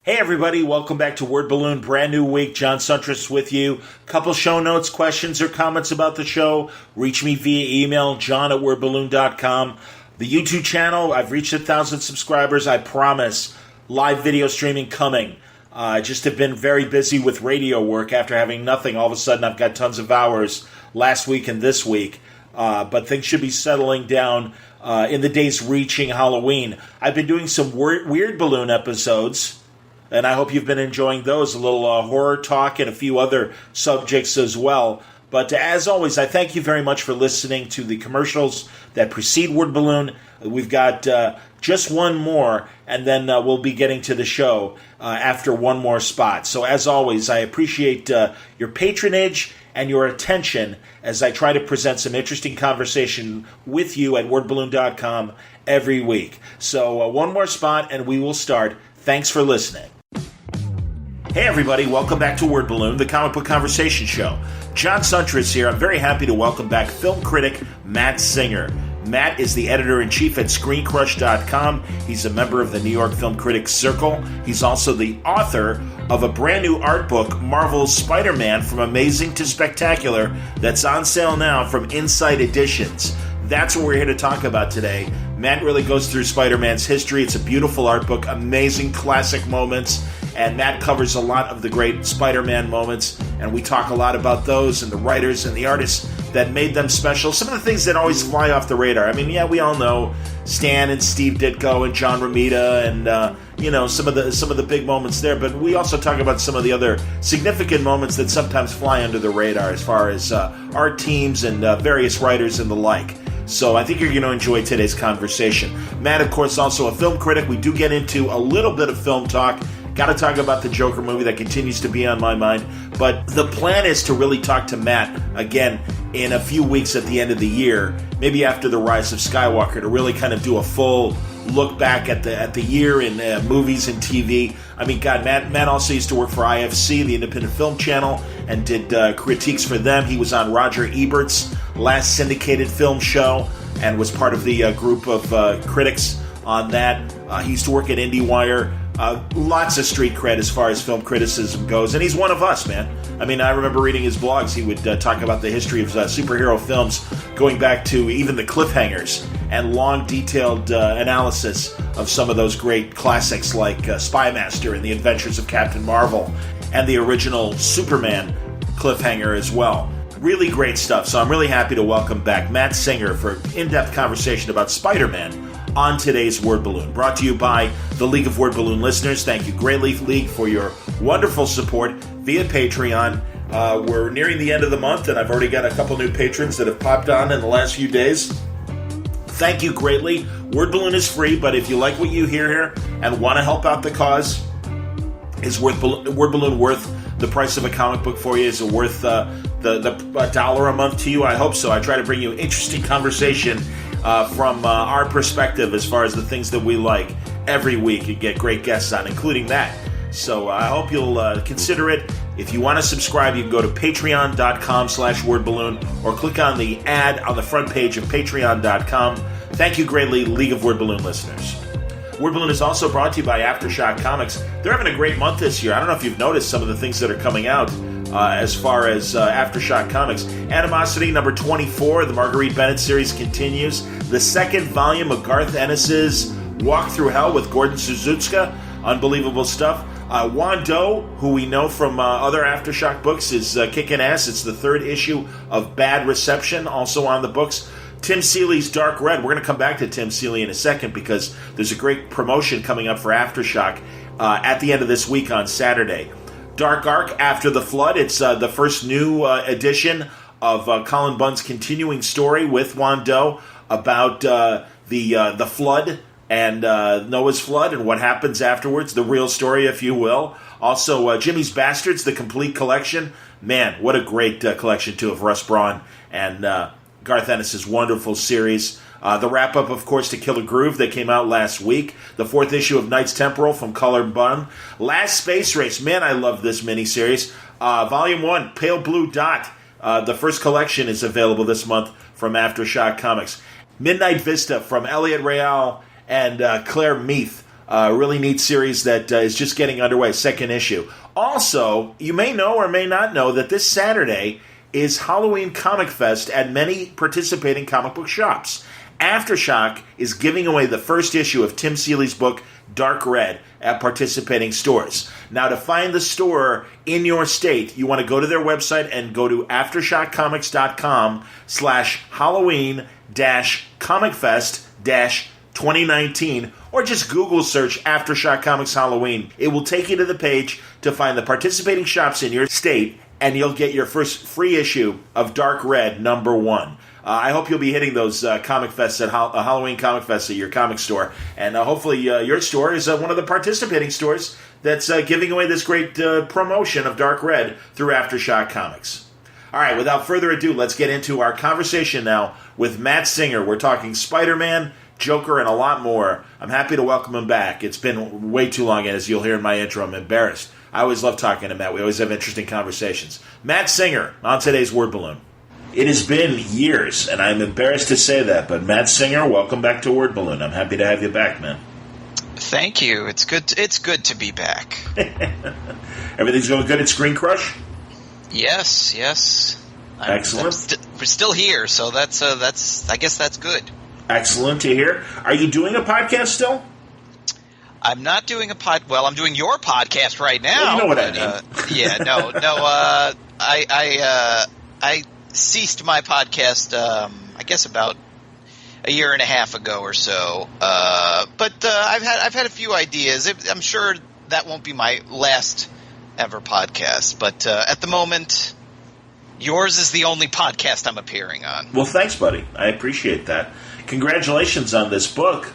Hey everybody, welcome back to Word Balloon, brand new week. John Suntress with you. Couple show notes, questions or comments about the show, reach me via email, john@wordballoon.com. The YouTube channel, I've reached 1,000 subscribers, I promise. Live video streaming coming. I just have been very busy with radio work after having nothing. All of a sudden I've got tons of hours last week and this week. But things should be settling down in the days reaching Halloween. I've been doing some Weird Balloon episodes, and I hope you've been enjoying those, a little horror talk and a few other subjects as well. But as always, I thank you very much for listening to the commercials that precede Word Balloon. We've got just one more, and then we'll be getting to the show after one more spot. So as always, I appreciate your patronage and your attention as I try to present some interesting conversation with you at wordballoon.com every week. So one more spot, and we will start. Thanks for listening. Hey everybody, welcome back to Word Balloon, the comic book conversation show. John Suntress here. I'm very happy to welcome back film critic Matt Singer. Matt is the editor-in-chief at ScreenCrush.com. He's a member of the New York Film Critics Circle. He's also the author of a brand new art book, Marvel's Spider-Man From Amazing to Spectacular, that's on sale now from Insight Editions. That's what we're here to talk about today. Matt really goes through Spider-Man's history. It's a beautiful art book, amazing classic moments, and Matt covers a lot of the great Spider-Man moments, and we talk a lot about those and the writers and the artists that made them special. Some of the things that always fly off the radar. I mean, yeah, we all know Stan and Steve Ditko and John Romita and some of the big moments there, but we also talk about some of the other significant moments that sometimes fly under the radar as far as art teams and various writers and the like. So I think you're going to enjoy today's conversation. Matt, of course, also a film critic. We do get into a little bit of film talk. Got to talk about the Joker movie that continues to be on my mind. But the plan is to really talk to Matt again in a few weeks at the end of the year, maybe after the Rise of Skywalker, to really kind of do a full look back at the year in movies and TV. I mean, God, Matt also used to work for IFC, the Independent Film Channel, and did critiques for them. He was on Roger Ebert's last syndicated film show and was part of the group of critics on that. He used to work at IndieWire. Lots of street cred as far as film criticism goes, and he's one of us, man. I mean, I remember reading his blogs. He would talk about the history of superhero films, going back to even the cliffhangers and long, detailed analysis of some of those great classics like Spy Master and The Adventures of Captain Marvel, and the original Superman cliffhanger as well. Really great stuff, so I'm really happy to welcome back Matt Singer for in-depth conversation about Spider-Man on today's Word Balloon. Brought to you by the League of Word Balloon listeners. Thank you greatly, League, for your wonderful support via Patreon. We're nearing the end of the month, and I've already got a couple new patrons that have popped on in the last few days. Thank you greatly. Word Balloon is free, but if you like what you hear here and want to help out the cause, is Word Balloon worth the price of a comic book for you? Is it worth the $1 a month to you? I hope so. I try to bring you interesting conversation from our perspective as far as the things that we like every week and get great guests on, including Matt. So I hope you'll consider it. If you want to subscribe, you can go to patreon.com/wordballoon or click on the ad on the front page of patreon.com. Thank you greatly, League of Word Balloon listeners. Word Balloon is also brought to you by Aftershock Comics. They're having a great month this year. I don't know if you've noticed some of the things that are coming out as far as Aftershock Comics. Animosity number 24, the Marguerite Bennett series continues. The second volume of Garth Ennis's Walk Through Hell with Gordon Suzutska. Unbelievable stuff. Wando, who we know from other Aftershock books, is kicking ass. It's the third issue of Bad Reception, also on the books. Tim Seeley's Dark Red. We're going to come back to Tim Seeley in a second because there's a great promotion coming up for Aftershock at the end of this week on Saturday. Dark Arc, After the Flood. It's the first new edition of Colin Bunn's continuing story with Wando about the flood and Noah's flood and what happens afterwards, the real story, if you will. Also, Jimmy's Bastards, the complete collection. Man, what a great collection, too, of Russ Braun and Garth Ennis' wonderful series. The wrap-up, of course, to Killer Groove that came out last week. The fourth issue of Knights Temporal from Colin Bunn. Last Space Race. Man, I love this miniseries. Volume 1, Pale Blue Dot. The first collection is available this month from Aftershock Comics. Midnight Vista from Elliot Real and Claire Meath. Really neat series that is just getting underway, second issue. Also, you may know or may not know that this Saturday is Halloween Comic Fest at many participating comic book shops. Aftershock is giving away the first issue of Tim Seeley's book, Dark Red, at participating stores. Now, to find the store in your state, you want to go to their website and go to aftershockcomics.com/Halloween-ComicFest-2019, or just Google search Aftershock Comics Halloween. It will take you to the page to find the participating shops in your state, and you'll get your first free issue of Dark Red #1. I hope you'll be hitting those comic fests at Halloween Comic Fest at your comic store. And hopefully your store is one of the participating stores that's giving away this great promotion of Dark Red through Aftershock Comics. All right, without further ado, let's get into our conversation now with Matt Singer. We're talking Spider-Man, Joker, and a lot more. I'm happy to welcome him back. It's been way too long, and as you'll hear in my intro, I'm embarrassed. I always love talking to Matt. We always have interesting conversations. Matt Singer on today's Word Balloon. It has been years, and I'm embarrassed to say that, but Matt Singer, welcome back to Word Balloon. I'm happy to have you back, man. Thank you. It's good to be back. Everything's going good at Screen Crush? Yes. Excellent. We're still here, so that's I guess that's good. Excellent to hear. Are you doing a podcast still? I'm not doing well, I'm doing your podcast right now. Well, you know what I mean. I ceased my podcast, I guess about a year and a half ago or so. But I've had a few ideas. I'm sure that won't be my last ever podcast. But at the moment, yours is the only podcast I'm appearing on. Well, thanks, buddy. I appreciate that. Congratulations on this book,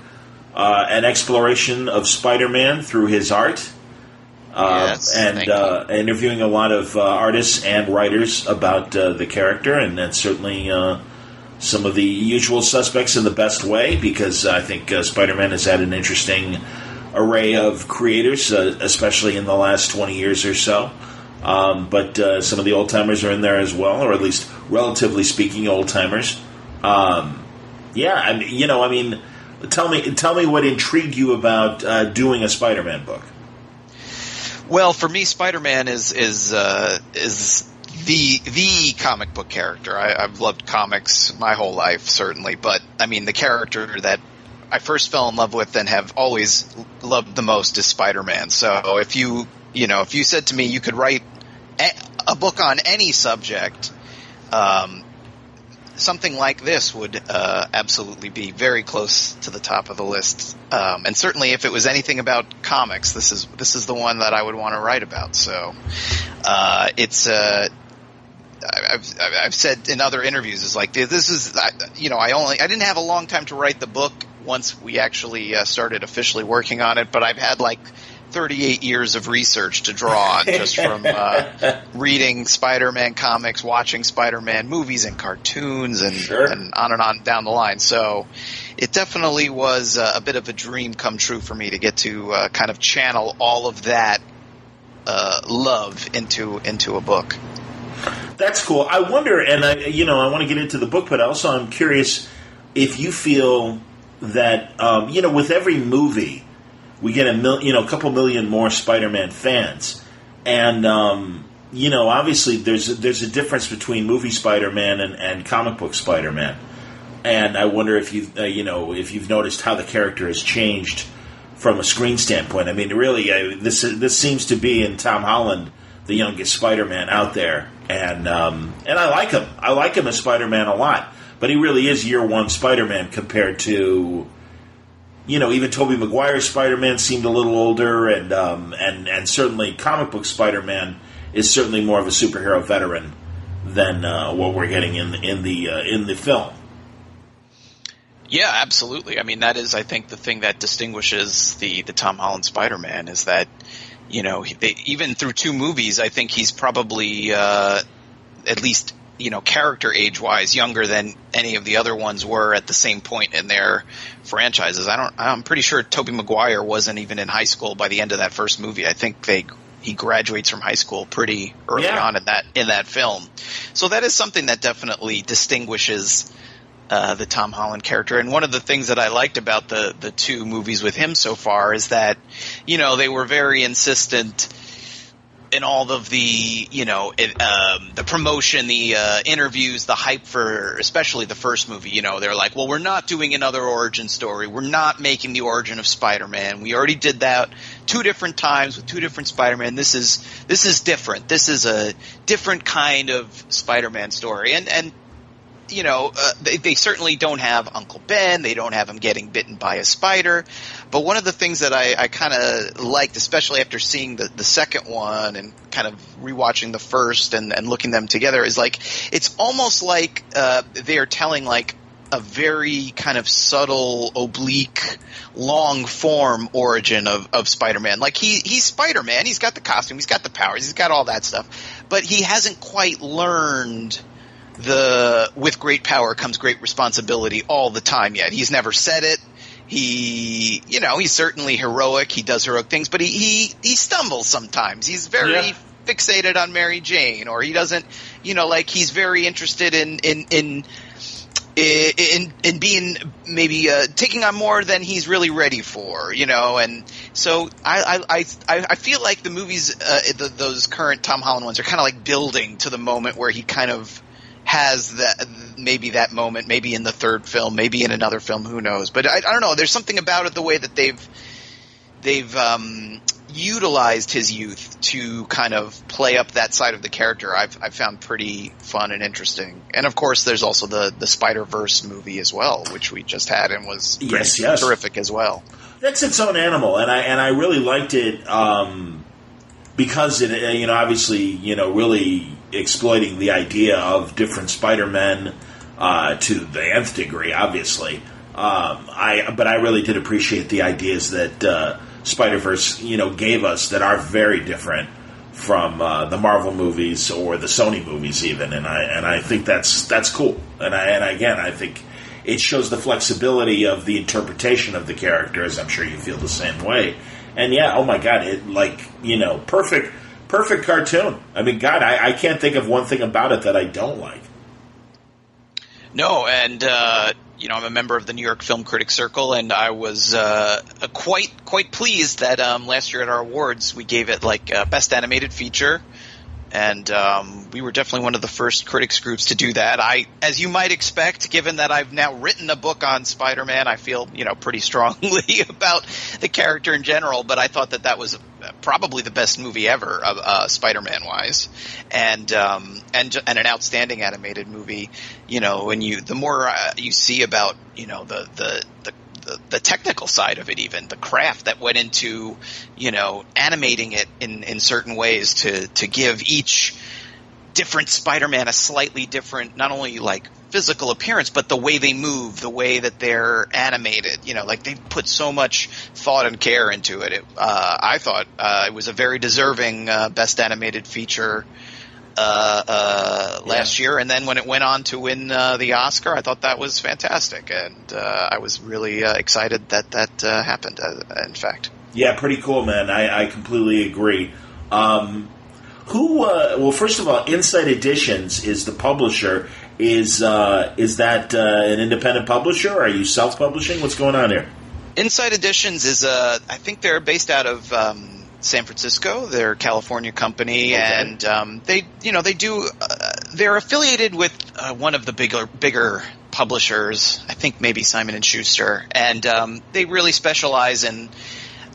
an exploration of Spider-Man through his art. Yes, and interviewing a lot of artists and writers about the character, and then certainly some of the usual suspects in the best way, because I think Spider-Man has had an interesting array of creators, especially in the last 20 years or so. But some of the old-timers are in there as well, or at least relatively speaking, old-timers. Tell me what intrigued you about doing a Spider-Man book. Well, for me, Spider-Man is the comic book character. I've loved comics my whole life, certainly, but I mean the character that I first fell in love with and have always loved the most is Spider-Man. So if you said to me you could write a book on any subject, something like this would absolutely be very close to the top of the list. And certainly if it was anything about comics, this is the one that I would want to write about. So it's I've said in other interviews, it's like this is I didn't have a long time to write the book once we actually started officially working on it, but I've had like 38 years of research to draw on just from reading Spider-Man comics, watching Spider-Man movies and cartoons, and on down the line. So it definitely was a bit of a dream come true for me to get to kind of channel all of that love into a book. That's cool. I wonder, and I want to get into the book, but also I'm curious if you feel that with every movie we get a couple million more Spider-Man fans, and obviously there's a difference between movie Spider-Man and comic book Spider-Man, and I wonder if you've noticed how the character has changed from a screen standpoint. I mean, really, this seems to be in Tom Holland the youngest Spider-Man out there, and I like him. I like him as Spider-Man a lot, but he really is year one Spider-Man compared to. Even Tobey Maguire's Spider-Man seemed a little older, and certainly comic book Spider-Man is certainly more of a superhero veteran than what we're getting in the film. Yeah, absolutely. I mean, that is, I think, the thing that distinguishes the Tom Holland Spider-Man is that even through two movies, I think he's probably at least character age-wise younger than any of the other ones were at the same point in their franchises. I'm pretty sure Tobey Maguire wasn't even in high school by the end of that first movie. I think he graduates from high school pretty early on in that film. So that is something that definitely distinguishes the Tom Holland character. And one of the things that I liked about the two movies with him so far is that, they were very insistent in all of the, the promotion, the interviews, the hype for especially the first movie. They're like, well, we're not doing another origin story. We're not making the origin of Spider-Man. We already did that 2 different times with 2 different Spider-Man. This is different. This is a different kind of Spider-Man story. And they certainly don't have Uncle Ben. They don't have him getting bitten by a spider. But one of the things that I kind of liked, especially after seeing the second one and kind of rewatching the first and looking them together, is like it's almost like they're telling like a very kind of subtle, oblique, long-form origin of Spider-Man. Like he's Spider-Man. He's got the costume. He's got the powers. He's got all that stuff. But he hasn't quite learned with great power comes great responsibility all the time yet. He's never said it. He's certainly heroic. He does heroic things, but he stumbles sometimes. He's very fixated on Mary Jane, or he doesn't, he's very interested in being maybe taking on more than he's really ready for, and so I feel like the movies, those current Tom Holland ones, are kind of like building to the moment where he kind of has that moment, maybe in the third film, maybe in another film, who knows? But I don't know. There's something about it, the way that they've utilized his youth to kind of play up that side of the character. I've found pretty fun and interesting. And of course, there's also the Spider-Verse movie as well, which we just had and was terrific as well. That's its own animal, and I really liked it because it obviously really exploiting the idea of different Spider-Men to the nth degree, obviously. But I really did appreciate the ideas that Spider-Verse, gave us that are very different from the Marvel movies or the Sony movies, even. And I think that's cool. And I think it shows the flexibility of the interpretation of the characters. I'm sure you feel the same way. And yeah, oh my God, perfect cartoon. I mean, God, I can't think of one thing about it that I don't like. No, and I'm a member of the New York Film Critics Circle, and I was quite pleased that last year at our awards we gave it like Best Animated Feature, and we were definitely one of the first critics groups to do that. As you might expect, given that I've now written a book on Spider-Man, I feel pretty strongly about the character in general. But I thought that was probably the best movie ever, Spider-Man wise, and an outstanding animated movie. When the more you see about the technical side of it, even the craft that went into animating it in certain ways to give each different Spider-Man a slightly different, not only like physical appearance, but the way they move, the way that they're animated. They put so much thought and care into it. I thought it was a very deserving Best Animated Feature last year, and then when it went on to win the Oscar, I thought that was fantastic, and I was really excited that happened. In fact, yeah, pretty cool, man. I completely agree. Well, first of all, Insight Editions is the publisher. Is that an independent publisher? Or are you self-publishing? What's going on here? Insight Editions is I think they're based out of San Francisco. They're a California company, and they're affiliated with one of the bigger publishers. I think maybe Simon and Schuster, and they really specialize in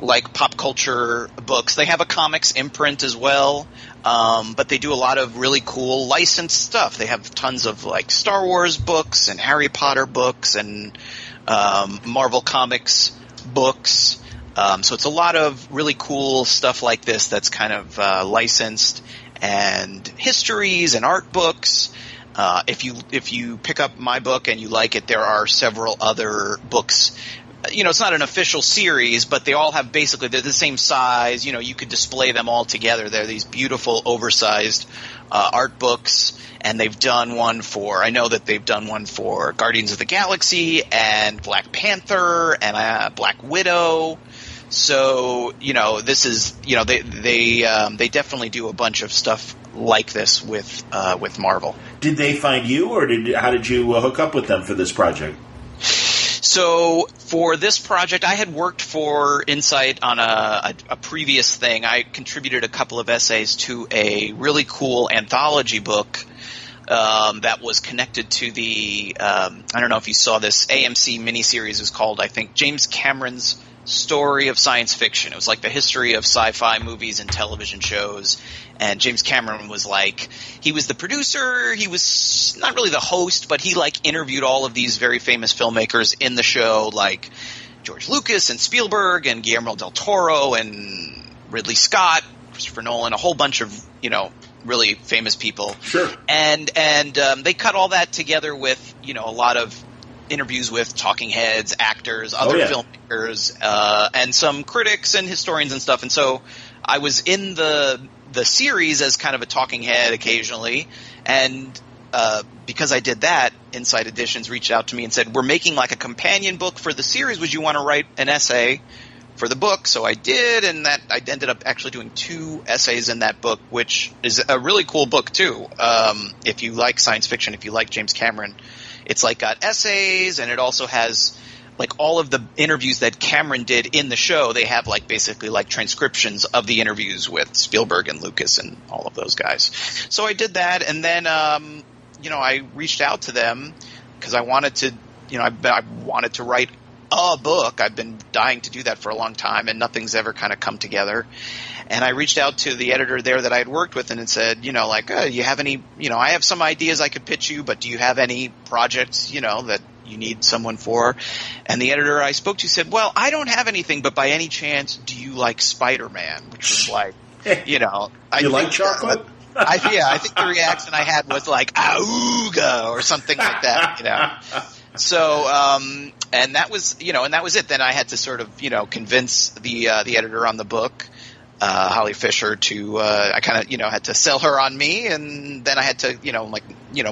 like pop culture books. They have a comics imprint as well, but they do a lot of really cool licensed stuff. They have tons of like Star Wars books and Harry Potter books and Marvel Comics books. So it's a lot of really cool stuff like this that's kind of licensed, and histories and art books. If you pick up my book and you like it, there are several other books. It's not an official series, but they all have they're the same size. You could display them all together. They're these beautiful, oversized art books, and they've done one I know that they've done one for Guardians of the Galaxy and Black Panther and Black Widow. So, this is, they definitely do a bunch of stuff like this with Marvel. Did they find you, or how did you hook up with them for this project? So for this project, I had worked for Insight on a previous thing. I contributed a couple of essays to a really cool anthology book that was connected to the I don't know if you saw this AMC miniseries. It was called, I think, James Cameron's Story of Science Fiction. It was like the history of sci-fi movies and television shows. And James Cameron was he was the producer. He was not really the host, but he interviewed all of these very famous filmmakers in the show, like George Lucas and Spielberg and Guillermo del Toro and Ridley Scott, Christopher Nolan, a whole bunch of, really famous people. Sure. And they cut all that together with, a lot of interviews with talking heads, actors, other filmmakers, and some critics and historians and stuff. And so I was in the series as kind of a talking head occasionally. And because I did that, Insight Editions reached out to me and said, we're making a companion book for the series. Would you want to write an essay for the book? So I did, and that I ended up actually doing 2 essays in that book, which is a really cool book too. If you like science fiction, if you like James Cameron, it's got essays, and it also has all of the interviews that Cameron did in the show. They have basically transcriptions of the interviews with Spielberg and Lucas and all of those guys. So I did that, and then I reached out to them because I wanted to I wanted to write a book. I've been dying to do that for a long time, and nothing's ever kind of come together. And I reached out to the editor there that I had worked with and had said, you have any, I have some ideas I could pitch you, but do you have any projects, that you need someone for? And the editor I spoke to said, well, I don't have anything, but by any chance, do you like Spider-Man? Which was you like chocolate? I think the reaction I had was auga or something like that, So, and that was, and that was it. Then I had to sort of, convince the editor on the book, Holly Fisher, to I kind of had to sell her on me, and then I had to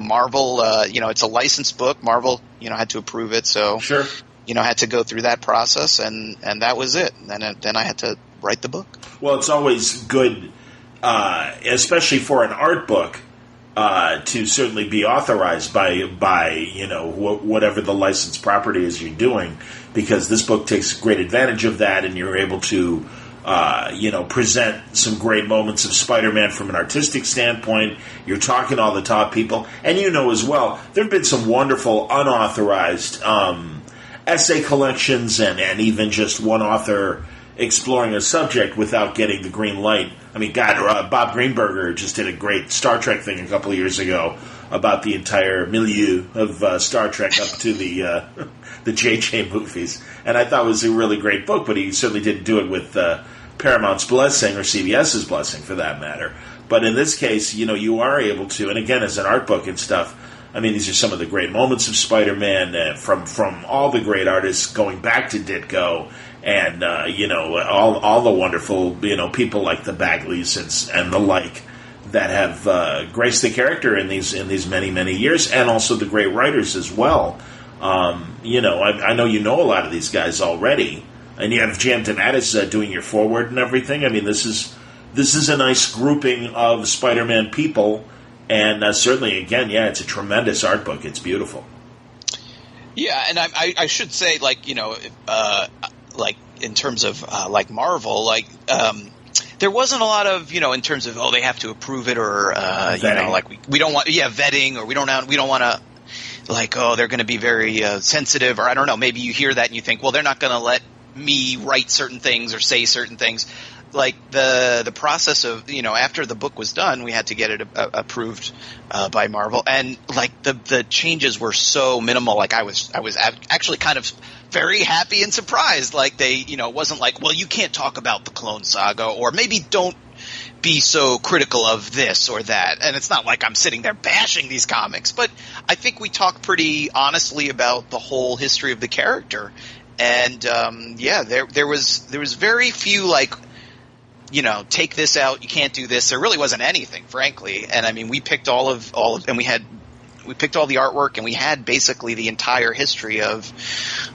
Marvel, it's a licensed book. Marvel had to approve it, so sure, I had to go through that process, and that was it. And then I had to write the book. Well, it's always good, especially for an art book, to certainly be authorized by whatever the licensed property is you're doing, because this book takes great advantage of that, and you're able to present some great moments of Spider-Man from an artistic standpoint. You're talking to all the top people, and as well, there have been some wonderful unauthorized essay collections and even just one author exploring a subject without getting the green light. I mean, Bob Greenberger just did a great Star Trek thing a couple of years ago about the entire milieu of Star Trek up to the JJ movies, and I thought it was a really great book, but he certainly didn't do it with Paramount's blessing, or CBS's blessing for that matter. But in this case, you are able to, and again, as an art book and stuff, I mean, these are some of the great moments of Spider-Man from all the great artists going back to Ditko, and all the wonderful people like the Bagleys and the like that have graced the character in these many years, and also the great writers as well. I know a lot of these guys already, and you have Jan DeMatteis doing your foreword and everything. I mean, this is a nice grouping of Spider-Man people, and certainly, again, it's a tremendous art book. It's beautiful. Yeah, and I should say, in terms of Marvel, there wasn't a lot of in terms of they have to approve it, or we don't want vetting, or we don't want to. They're going to be very sensitive, or I don't know, maybe you hear that and you think, well, they're not going to let me write certain things or say certain things. The process of, after the book was done, we had to get it approved by Marvel, and the changes were so minimal. I was actually kind of very happy and surprised. They, it wasn't well, you can't talk about the Clone Saga, or maybe don't be so critical of this or that. And it's not like I'm sitting there bashing these comics, but I think we talk pretty honestly about the whole history of the character. And there was very few take this out, you can't do this. There really wasn't anything, frankly. And I mean, we picked all of, and we had picked all the artwork, and we had basically the entire history of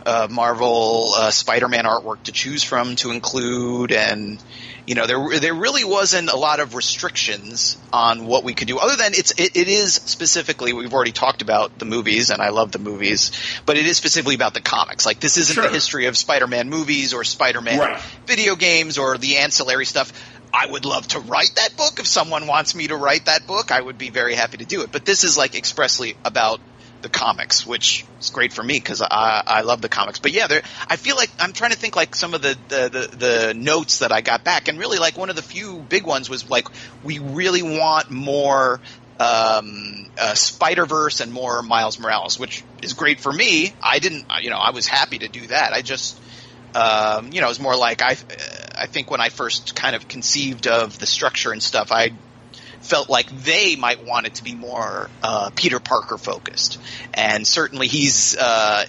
Marvel Spider-Man artwork to choose from to include, and there really wasn't a lot of restrictions on what we could do, other than it is specifically, we've already talked about the movies, and I love the movies, but it is specifically about the comics. Like, this isn't the history of Spider-Man movies or Spider-Man video games or the ancillary stuff. I would love to write that book. If someone wants me to write that book, I would be very happy to do it. But this is like expressly about the comics, which is great for me because I love the comics. But yeah, I feel like I'm trying to think like some of the notes that I got back, and really like one of the few big ones was like, we really want more Spider-Verse and more Miles Morales, which is great for me. I was happy to do that. I just it was more like I think when I first kind of conceived of the structure and stuff, I felt like they might want it to be more Peter Parker focused, and certainly his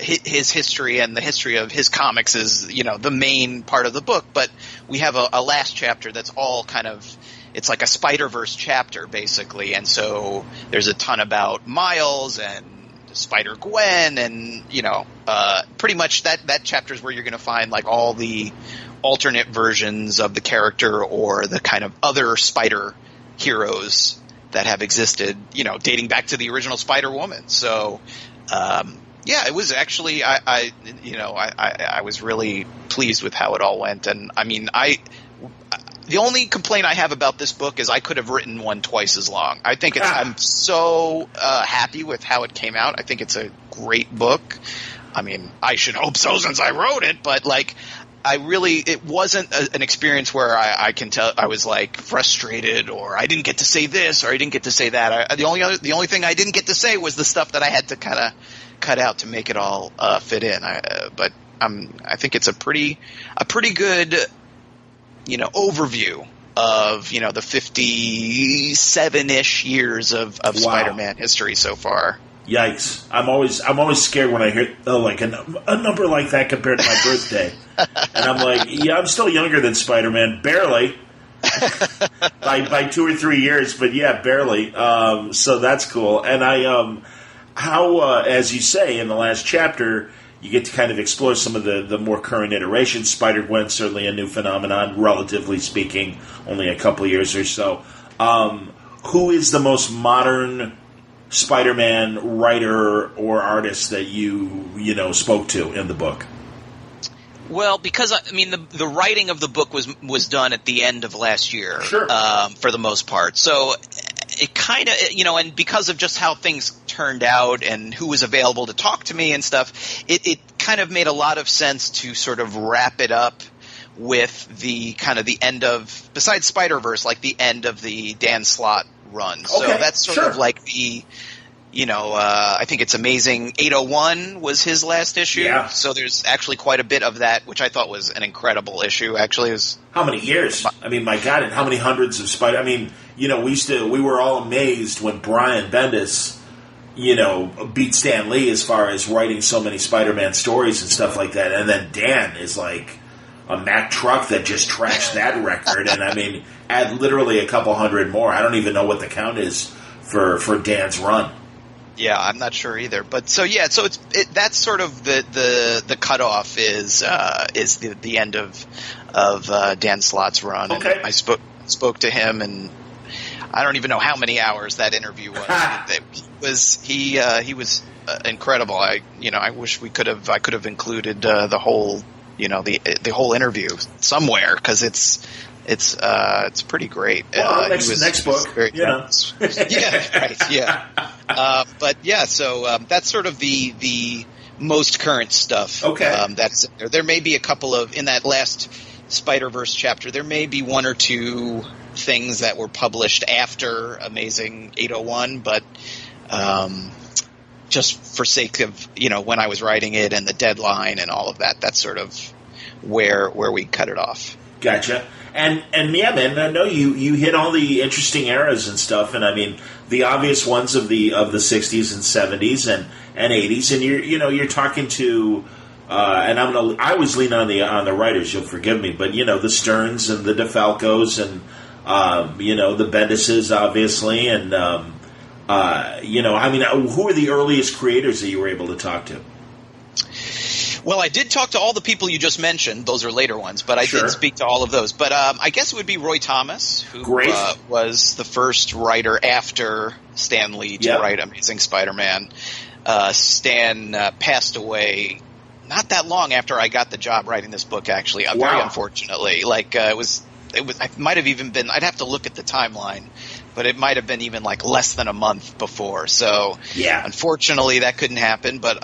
history and the history of his comics is the main part of the book. But we have a last chapter that's all kind of, it's like a Spider-Verse chapter basically, and so there's a ton about Miles and Spider-Gwen, and pretty much that chapter is where you're going to find like all the alternate versions of the character or the kind of other Spider heroes that have existed, dating back to the original Spider-Woman. So it was actually I was really pleased with how it all went, and I mean the only complaint I have about this book is I could have written one twice as long. I think I'm so happy with how it came out. I think it's a great book. I mean, I should hope so since I wrote it, but like, it wasn't an experience where I can tell I was like frustrated, or I didn't get to say this, or I didn't get to say that. The only thing I didn't get to say was the stuff that I had to kind of cut out to make it all fit in. But I think it's a pretty good overview of the 57-ish years of Spider-Man history so far. Yikes! I'm always scared when I hear like a number like that compared to my birthday, and I'm like, yeah, I'm still younger than Spider-Man, barely, by 2 or 3 years, but yeah, barely. So that's cool. And as you say in the last chapter, you get to kind of explore some of the more current iterations. Spider-Gwen, certainly a new phenomenon, relatively speaking, only a couple of years or so. Who is the most modern Spider-Man writer or artist that you spoke to in the book? Well, because the writing of the book was done at the end of last year, for the most part. So it kind of, and because of just how things turned out and who was available to talk to me and stuff, it kind of made a lot of sense to sort of wrap it up with the kind of the end of, besides Spider-Verse, like the end of the Dan Slott run. Okay, so that's sort of like the, I think it's Amazing 801 was his last issue. Yeah. So there's actually quite a bit of that, which I thought was an incredible issue. Actually, it was how many years? I mean, my God, and how many hundreds of Spider? I mean, we were all amazed when Brian Bendis, beat Stan Lee as far as writing so many Spider-Man stories and stuff like that, and then Dan is like a Mack truck that just trashed that record, and I mean, add literally a couple hundred more. I don't even know what the count is for Dan's run. Yeah, I'm not sure either. But so that's sort of the cutoff is the end of Dan Slott's run. Okay. And I spoke to him, and I don't even know how many hours that interview was. He was incredible. I wish I could have included the whole the whole interview somewhere, because it's pretty great. Well, next book, yeah, right, yeah. But yeah, so that's sort of the most current stuff. Okay, that's there. There may be a couple of, in that last Spider-Verse chapter, there may be one or two things that were published after Amazing 801, but just for sake of when I was writing it and the deadline and all of that, that's sort of where we cut it off. Gotcha. And yeah, man, I know you hit all the interesting eras and stuff, and I mean the obvious ones of the 60s and 70s and 80s, and you're talking to and I always lean on the writers, you'll forgive me, but the Stearns and the DeFalcos and the Bendises, obviously, and who are the earliest creators that you were able to talk to? Well, I did talk to all the people you just mentioned. Those are later ones, but I did speak to all of those. But I guess it would be Roy Thomas, who was the first writer after Stan Lee to write Amazing Spider-Man. Stan passed away not that long after I got the job writing this book, actually, very unfortunately. It might have even been, I'd have to look at the timeline, but it might have been even like less than a month before. So, unfortunately, that couldn't happen. But,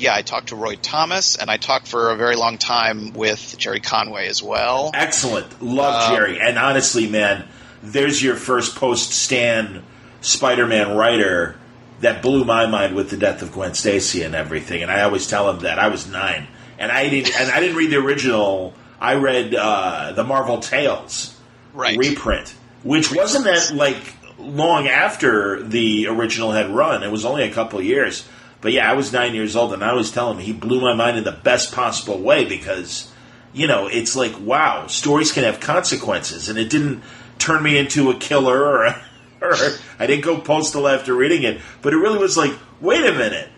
I talked to Roy Thomas, and I talked for a very long time with Jerry Conway as well. Excellent. Love Jerry. And honestly, man, there's your first post-Stan Spider-Man writer that blew my mind with the death of Gwen Stacy and everything. And I always tell him that I was 9. And I didn't read the original. I read the Marvel Tales reprint, which wasn't that long after the original had run. It was only a couple of years. But yeah, I was 9 years old, and I was telling him he blew my mind in the best possible way because, it's like, wow, stories can have consequences, and it didn't turn me into a killer or I didn't go postal after reading it, but it really was like, wait a minute,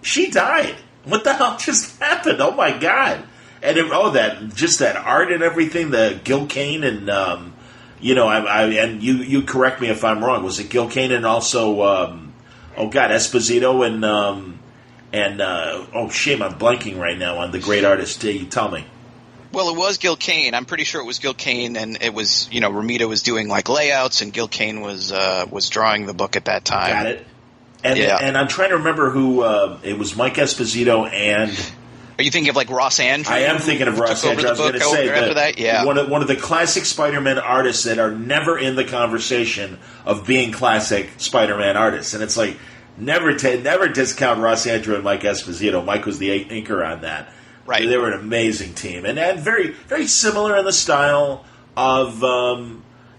she died. What the hell just happened? Oh my God. And that art and everything, the Gil Kane and and you correct me if I'm wrong. Was it Gil Kane and also Esposito and shame, I'm blanking right now on the great artist. You tell me. Well, it was Gil Kane. I'm pretty sure it was Gil Kane, and it was Romita was doing layouts, and Gil Kane was drawing the book at that time. Got it. And I'm trying to remember who it was. Mike Esposito and. Are you thinking of Ross Andrew? I am thinking of Ross Andrew. I was going to say one of the classic Spider-Man artists that are never in the conversation of being classic Spider-Man artists, and it's like never discount Ross Andrew and Mike Esposito. Mike was the inker on that. Right. They were an amazing team, and very very similar in the style of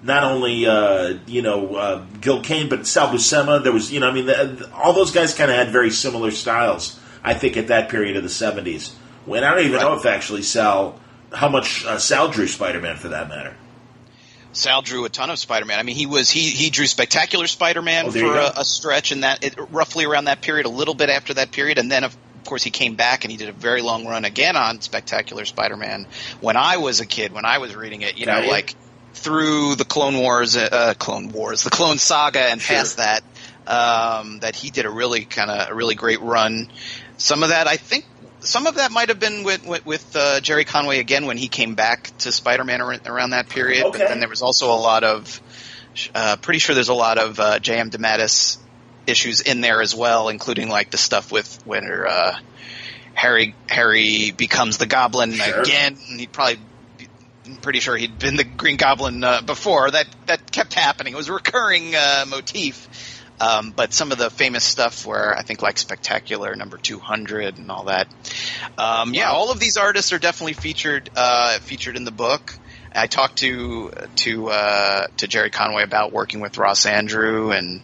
not only Gil Kane but Sal Buscema. There was all those guys kind of had very similar styles. I think at that period of the 70s. When I don't even know if actually how much Sal drew Spider-Man for that matter. Sal drew a ton of Spider-Man. I mean, he drew Spectacular Spider-Man for a stretch in roughly around that period, a little bit after that period, and then of course he came back and he did a very long run again on Spectacular Spider-Man when I was a kid, when I was reading it, through the the Clone Saga and past that. That he did a really great run. Some of that might have been with Jerry Conway again when he came back to Spider-Man around that period. Okay. But then there was also a lot of, pretty sure there's a lot of J.M. DeMatteis issues in there as well, including the stuff with when Harry becomes the Goblin again. I'm pretty sure he'd been the Green Goblin before. That kept happening. It was a recurring motif. But some of the famous stuff where I think Spectacular number 200 and all that. All of these artists are definitely featured in the book. I talked to Jerry Conway about working with Ross Andrew, and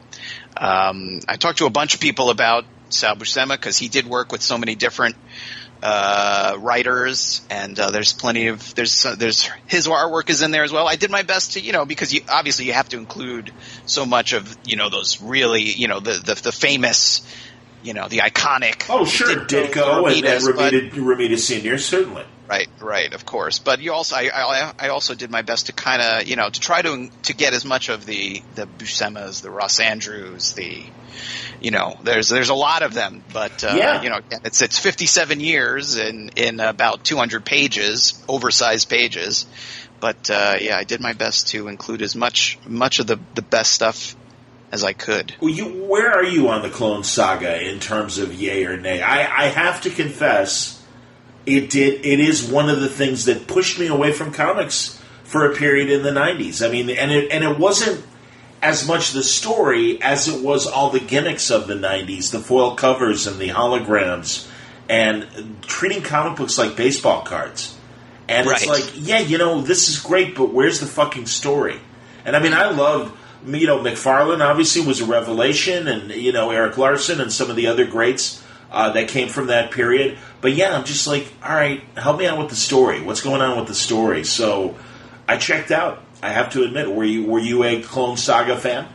I talked to a bunch of people about Sal Buscema because he did work with so many different writers, and there's plenty of there's his artwork is in there as well. I did my best to because you have to include so much of those really the famous the iconic Ditko and Romita Senior, certainly. Right, of course. But you also, I also did my best to kind of, to try to get as much of the Buscemas, the Ross Andrews, there's a lot of them, but it's 57 years in about 200 pages, oversized pages. But I did my best to include as much of the best stuff as I could. Where are you on the Clone Saga in terms of yay or nay? I have to confess. It is one of the things that pushed me away from comics for a period in the 90s. I mean, and it wasn't as much the story as it was all the gimmicks of the 90s, the foil covers and the holograms, and treating comic books like baseball cards. And it's like, this is great, but where's the fucking story? And I mean, I loved, McFarlane obviously was a revelation, and, Eric Larson and some of the other greats that came from that period. But I'm just like, all right, help me out with the story. What's going on with the story? So I checked out. I have to admit, were you a Clone Saga fan?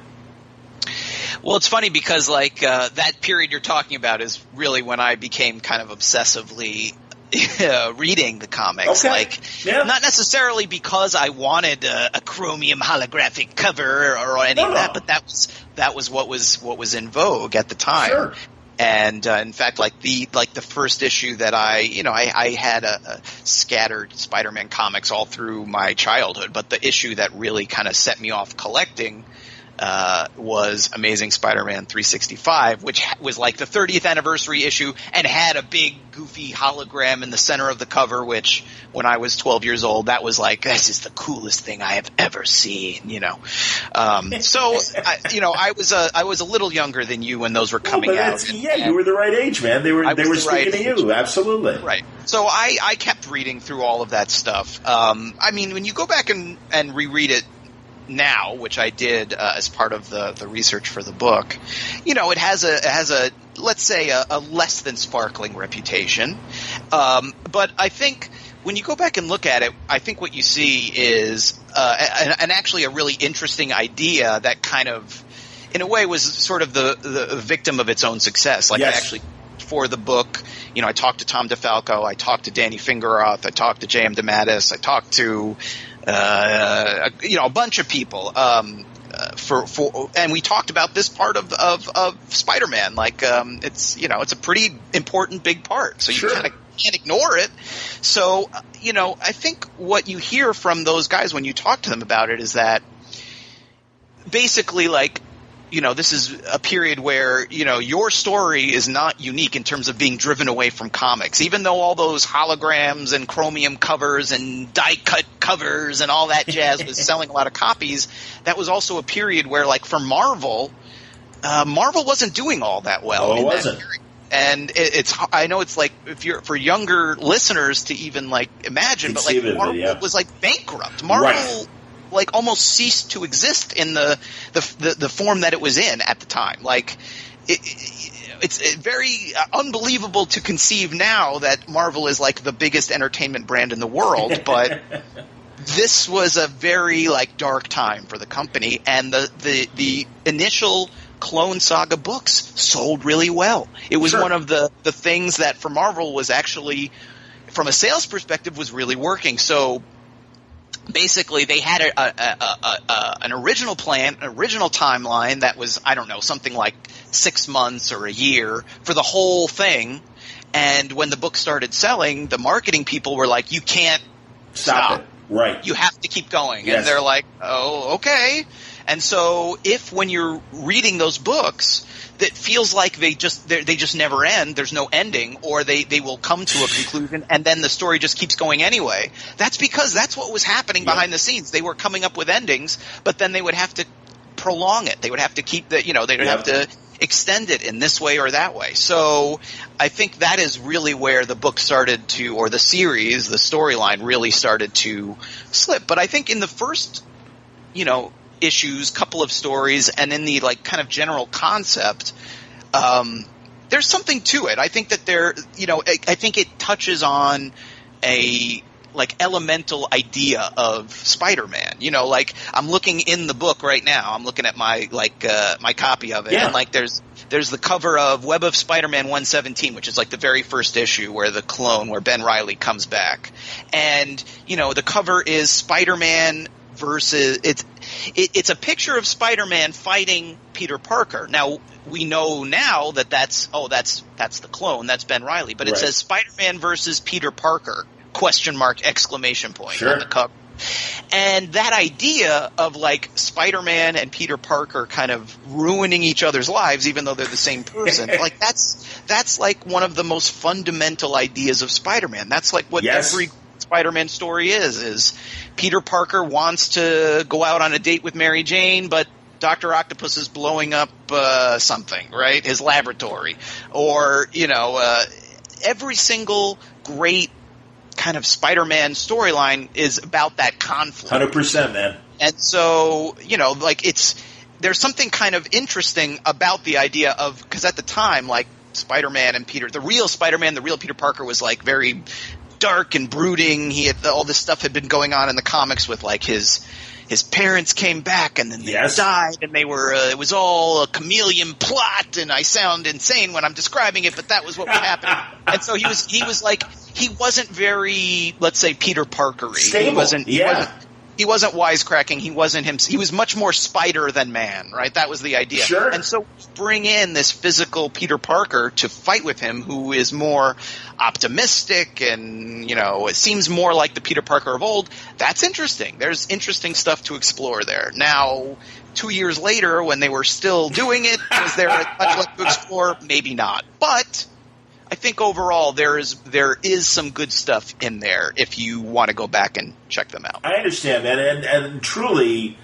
Well, it's funny because that period you're talking about is really when I became kind of obsessively reading the comics. Not necessarily because I wanted a chromium holographic cover or any of that, but that was what was in vogue at the time. Sure. And in fact, the first issue that I had a scattered Spider-Man comics all through my childhood, but the issue that really kind of set me off collecting was Amazing Spider-Man 365, which was like the 30th anniversary issue and had a big goofy hologram in the center of the cover, which when I was 12 years old, that was like, this is the coolest thing I have ever seen, So, I was a little younger than you when those were coming out. You were the right age, man. They were speaking to you. Absolutely. Right. So I kept reading through all of that stuff. When you go back and reread it now, which I did as part of the research for the book, it has a let's say a less than sparkling reputation. But I think when you go back and look at it, I think what you see is and actually a really interesting idea that kind of, in a way, was sort of the victim of its own success. Yes. I actually, for the book, I talked to Tom DeFalco, I talked to Danny Fingeroth, I talked to J.M. DeMatteis, I talked to a bunch of people and we talked about this part of Spider-Man. It's a pretty important big part, so you kind of can't ignore it. So I think what you hear from those guys when you talk to them about it is that basically this is a period where, your story is not unique in terms of being driven away from comics. Even though all those holograms and chromium covers and die-cut covers and all that jazz was selling a lot of copies, that was also a period where, for Marvel, Marvel wasn't doing all that well. Oh, it wasn't. And I know it's for younger listeners to even imagine, but Marvel was bankrupt. Marvel almost ceased to exist in the form that it was in at the time. It's very unbelievable to conceive now that Marvel is the biggest entertainment brand in the world, but this was a very dark time for the company, and the initial Clone Saga books sold really well. It was one of the things that for Marvel was actually, from a sales perspective, was really working. So basically, they had an original plan, an original timeline that was, I don't know, something like 6 months or a year for the whole thing. And when the book started selling, the marketing people were like, you can't stop. It. Right. You have to keep going. Yes. And they're like, oh, okay. And so when you're reading those books, that feels like they just never end, there's no ending, or they will come to a conclusion and then the story just keeps going anyway. That's because that's what was happening behind the scenes. They were coming up with endings, but then they would have to prolong it. They would have to keep they would have to extend it in this way or that way. So I think that is really where the book started to, or the series, the storyline really started to slip. But I think in the first, issues, couple of stories, and in the kind of general concept, there's something to it. I think that I think it touches on a elemental idea of Spider-Man. I'm looking in the book right now. I'm looking at my my copy of it, and there's the cover of Web of Spider-Man 117, which is the very first issue where the clone, where Ben Reilly comes back, and the cover is Spider-Man versus it's a picture of Spider-Man fighting Peter Parker. Now we know now that that's the clone, that's Ben Reilly, but it says Spider-Man versus Peter Parker ? Exclamation point on the cover. And that idea of Spider-Man and Peter Parker kind of ruining each other's lives even though they're the same person, that's one of the most fundamental ideas of Spider-Man. That's what every Spider-Man story is Peter Parker wants to go out on a date with Mary Jane, but Dr. Octopus is blowing up something, right? His laboratory. Or, every single great kind of Spider-Man storyline is about that conflict. 100%, man. And so, there's something kind of interesting about the idea of, because at the time, Spider-Man and the real Spider-Man, the real Peter Parker was very dark and brooding. He had all this stuff had been going on in the comics with his his parents came back and then they Yes. died, and they were it was all a chameleon plot, and I sound insane when I'm describing it, but that was what was happening. And so he was like, he wasn't very, let's say, Peter Parker-y. Stable. He wasn't wisecracking. He wasn't him. He was much more spider than man, right? That was the idea. Sure. And so bring in this physical Peter Parker to fight with him, who is more optimistic and, you know, it seems more like the Peter Parker of old. That's interesting. There's interesting stuff to explore there. Now, 2 years later, when they were still doing it, was there much left to explore? Maybe not. But I think overall there is some good stuff in there if you want to go back and check them out. I understand that, and truly,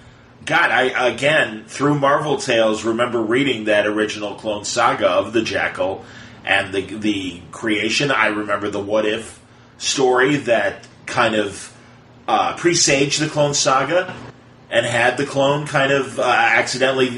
God, I again through Marvel Tales remember reading that original Clone Saga of the Jackal and the creation. I remember the What If story that kind of presaged the Clone Saga and had the clone kind of accidentally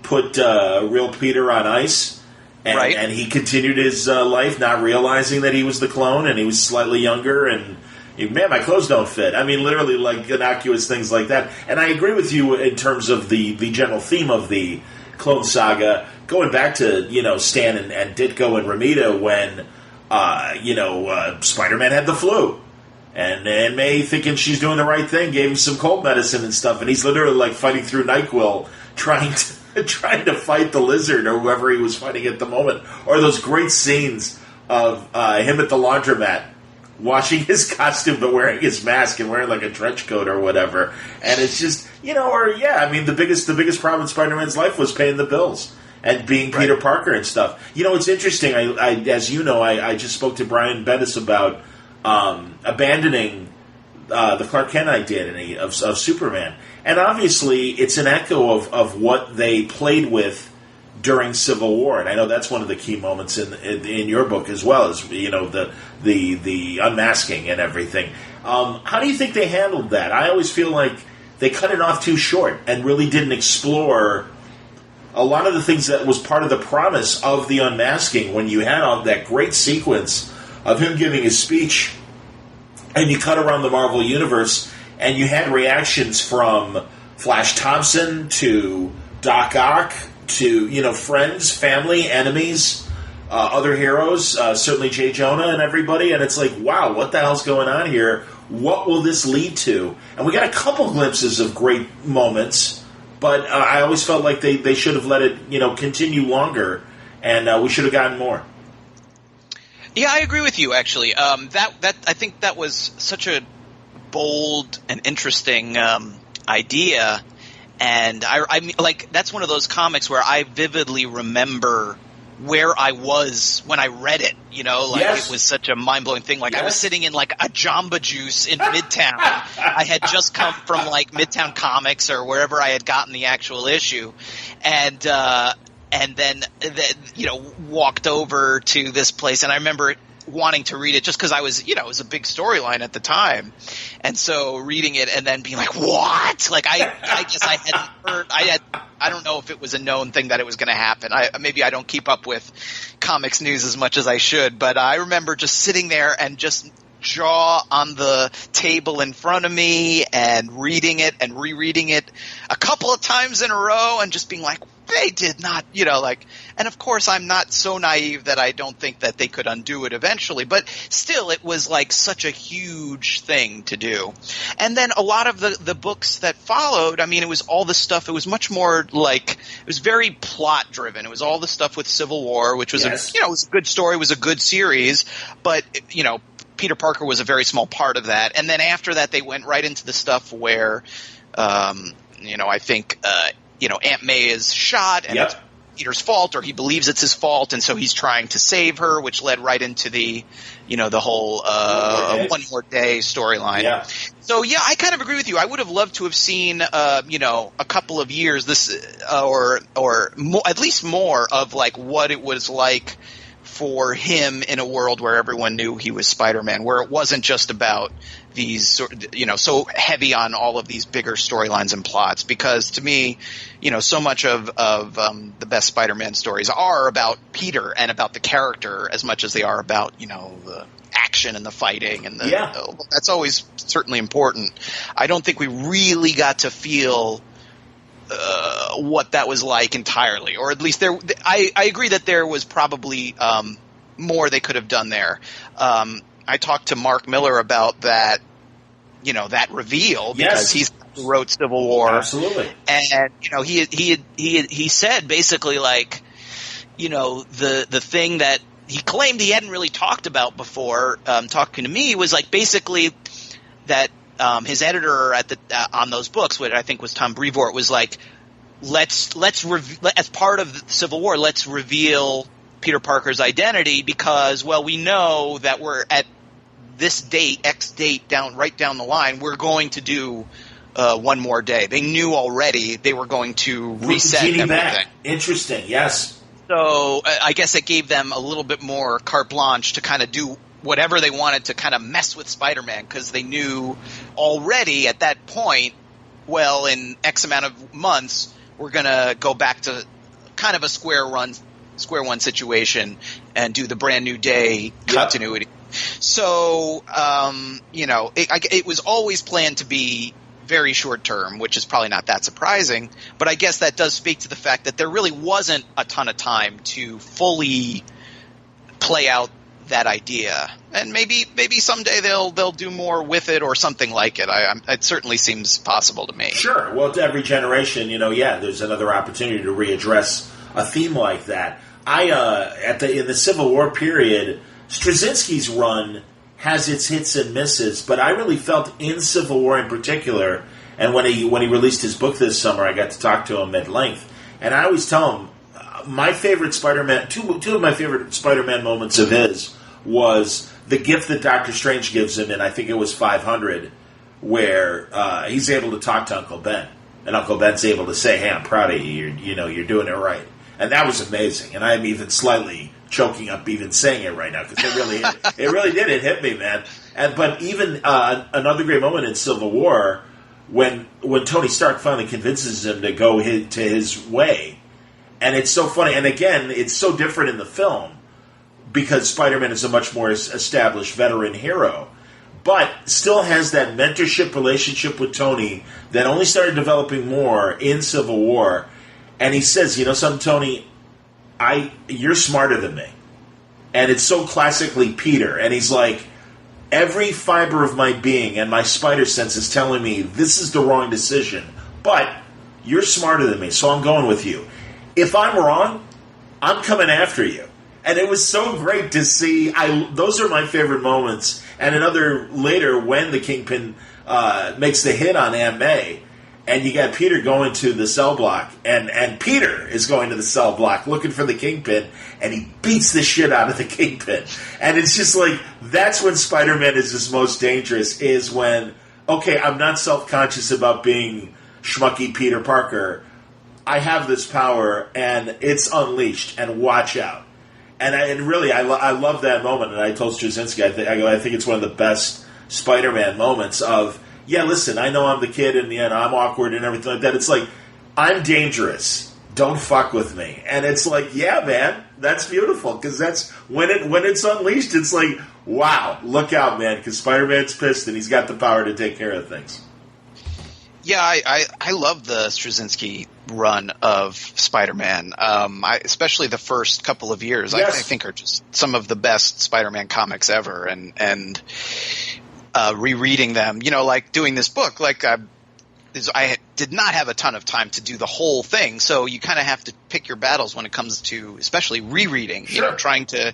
put real Peter on ice. And, right. And he continued his life not realizing that he was the clone, and he was slightly younger, and man, my clothes don't fit. I mean, literally, like, innocuous things like that. And I agree with you in terms of the general theme of the Clone Saga, going back to, you know, Stan and Ditko and Ramita when, Spider-Man had the flu. And May, thinking she's doing the right thing, gave him some cold medicine and stuff, and he's literally, like, fighting through NyQuil, trying to fight the Lizard or whoever he was fighting at the moment. Or those great scenes of him at the laundromat washing his costume but wearing his mask and wearing like a trench coat or whatever. And it's just, the biggest problem in Spider-Man's life was paying the bills and being Peter Parker and stuff. You know, it's interesting. I just spoke to Brian Bendis about abandoning the Clark Kent identity of Superman. And obviously, it's an echo of what they played with during Civil War, and I know that's one of the key moments in your book as well, as you know, the unmasking and everything. How do you think they handled that? I always feel like they cut it off too short and really didn't explore a lot of the things that was part of the promise of the unmasking. When you had all that great sequence of him giving his speech, and you cut around the Marvel Universe. And you had reactions from Flash Thompson to Doc Ock to, friends, family, enemies, other heroes, certainly J. Jonah and everybody. And it's like, wow, what the hell's going on here? What will this lead to? And we got a couple glimpses of great moments, but I always felt like they should have let it, continue longer, and we should have gotten more. Yeah, I agree with you, actually. That I think that was such a bold and interesting idea, and I mean, like, that's one of those comics where I vividly remember where I was when I read it. Yes. It was such a mind-blowing thing. Like, yes. I was sitting in like a Jamba Juice in Midtown. I had just come from like Midtown Comics or wherever I had gotten the actual issue, and then walked over to this place, and I remember wanting to read it just because I was, it was a big storyline at the time. And so reading it and then being like, what? Like, I guess I hadn't heard, I don't know if it was a known thing that it was going to happen. Maybe I don't keep up with comics news as much as I should, but I remember just sitting there and just jaw on the table in front of me and reading it and rereading it a couple of times in a row and just being like, they did not, and of course I'm not so naive that I don't think that they could undo it eventually, but still it was like such a huge thing to do. And then a lot of the books that followed, I mean, it was all the stuff, it was much more like, it was very plot driven. It was all the stuff with Civil War, which was, yes. It was a good story, it was a good series, but, Peter Parker was a very small part of that. And then after that, they went right into the stuff where, I think, Aunt May is shot and it's Peter's fault, or he believes it's his fault, and so he's trying to save her, which led right into the, the whole One More Day storyline. Yeah. So yeah, I kind of agree with you. I would have loved to have seen, a couple of years or more, at least more of like what it was like for him in a world where everyone knew he was Spider-Man, where it wasn't just about these, so heavy on all of these bigger storylines and plots. Because to me, so much of the best Spider-Man stories are about Peter and about the character as much as they are about, the action and the fighting and that's always certainly important. I don't think we really got to feel what that was like entirely, or at least I agree that there was probably more they could have done there. I talked to Mark Miller about that, that reveal, because he's wrote Civil War. Absolutely. And he said basically, like, the thing that he claimed he hadn't really talked about before, talking to me, was like basically that his editor on those books, which I think was Tom Brevoort, was like, let's as part of the Civil War, let's reveal Peter Parker's identity, because, well, we know that we're at this date, X date, right down the line, we're going to do one more day. They knew already they were going to reset everything. Back. Interesting, yes. So I guess it gave them a little bit more carte blanche to kind of do whatever they wanted to kind of mess with Spider-Man, because they knew already at that point, well, in X amount of months, we're going to go back to kind of a square one situation and do the brand new day continuity. Yep. So, it was always planned to be very short term, which is probably not that surprising. But I guess that does speak to the fact that there really wasn't a ton of time to fully play out that idea. And maybe someday they'll do more with it or something like it. It certainly seems possible to me. Sure. Well, to every generation, there's another opportunity to readdress a theme like that. In the Civil War period, Straczynski's run has its hits and misses, but I really felt in Civil War in particular, and when he released his book this summer, I got to talk to him at length, and I always tell him my favorite Spider-Man, two of my favorite Spider-Man moments of his was the gift that Doctor Strange gives him, and I think it was 500, where he's able to talk to Uncle Ben, and Uncle Ben's able to say, "Hey, I'm proud of you. You're doing it right," and that was amazing, and I'm even slightly choking up even saying it right now, because it really did. It hit me, man. But even another great moment in Civil War, when Tony Stark finally convinces him to go to his way, and it's so funny. And again, it's so different in the film because Spider-Man is a much more established veteran hero, but still has that mentorship relationship with Tony that only started developing more in Civil War. And he says, something, Tony, you're smarter than me. And it's so classically Peter. And he's like, every fiber of my being and my spider sense is telling me this is the wrong decision. But you're smarter than me, so I'm going with you. If I'm wrong, I'm coming after you. And it was so great to see. Those are my favorite moments. And another later when the Kingpin makes the hit on Aunt May. And you got Peter going to the cell block, and Peter is going to the cell block looking for the Kingpin, and he beats the shit out of the Kingpin. And it's just like, that's when Spider-Man is his most dangerous, is when, okay, I'm not self-conscious about being schmucky Peter Parker. I have this power, and it's unleashed, and watch out. And I love that moment, and I told Straczynski, I think it's one of the best Spider-Man moments of, yeah, listen, I know I'm the kid and I'm awkward and everything like that. It's like, I'm dangerous. Don't fuck with me. And it's like, yeah, man, that's beautiful, because that's when it's unleashed. It's like, wow, look out, man, because Spider-Man's pissed and he's got the power to take care of things. Yeah, I love the Straczynski run of Spider-Man, especially the first couple of years. Yes. I think are just some of the best Spider-Man comics ever, and rereading them, like doing this book, like I did not have a ton of time to do the whole thing, so you kind of have to pick your battles when it comes to especially rereading, sure. Trying to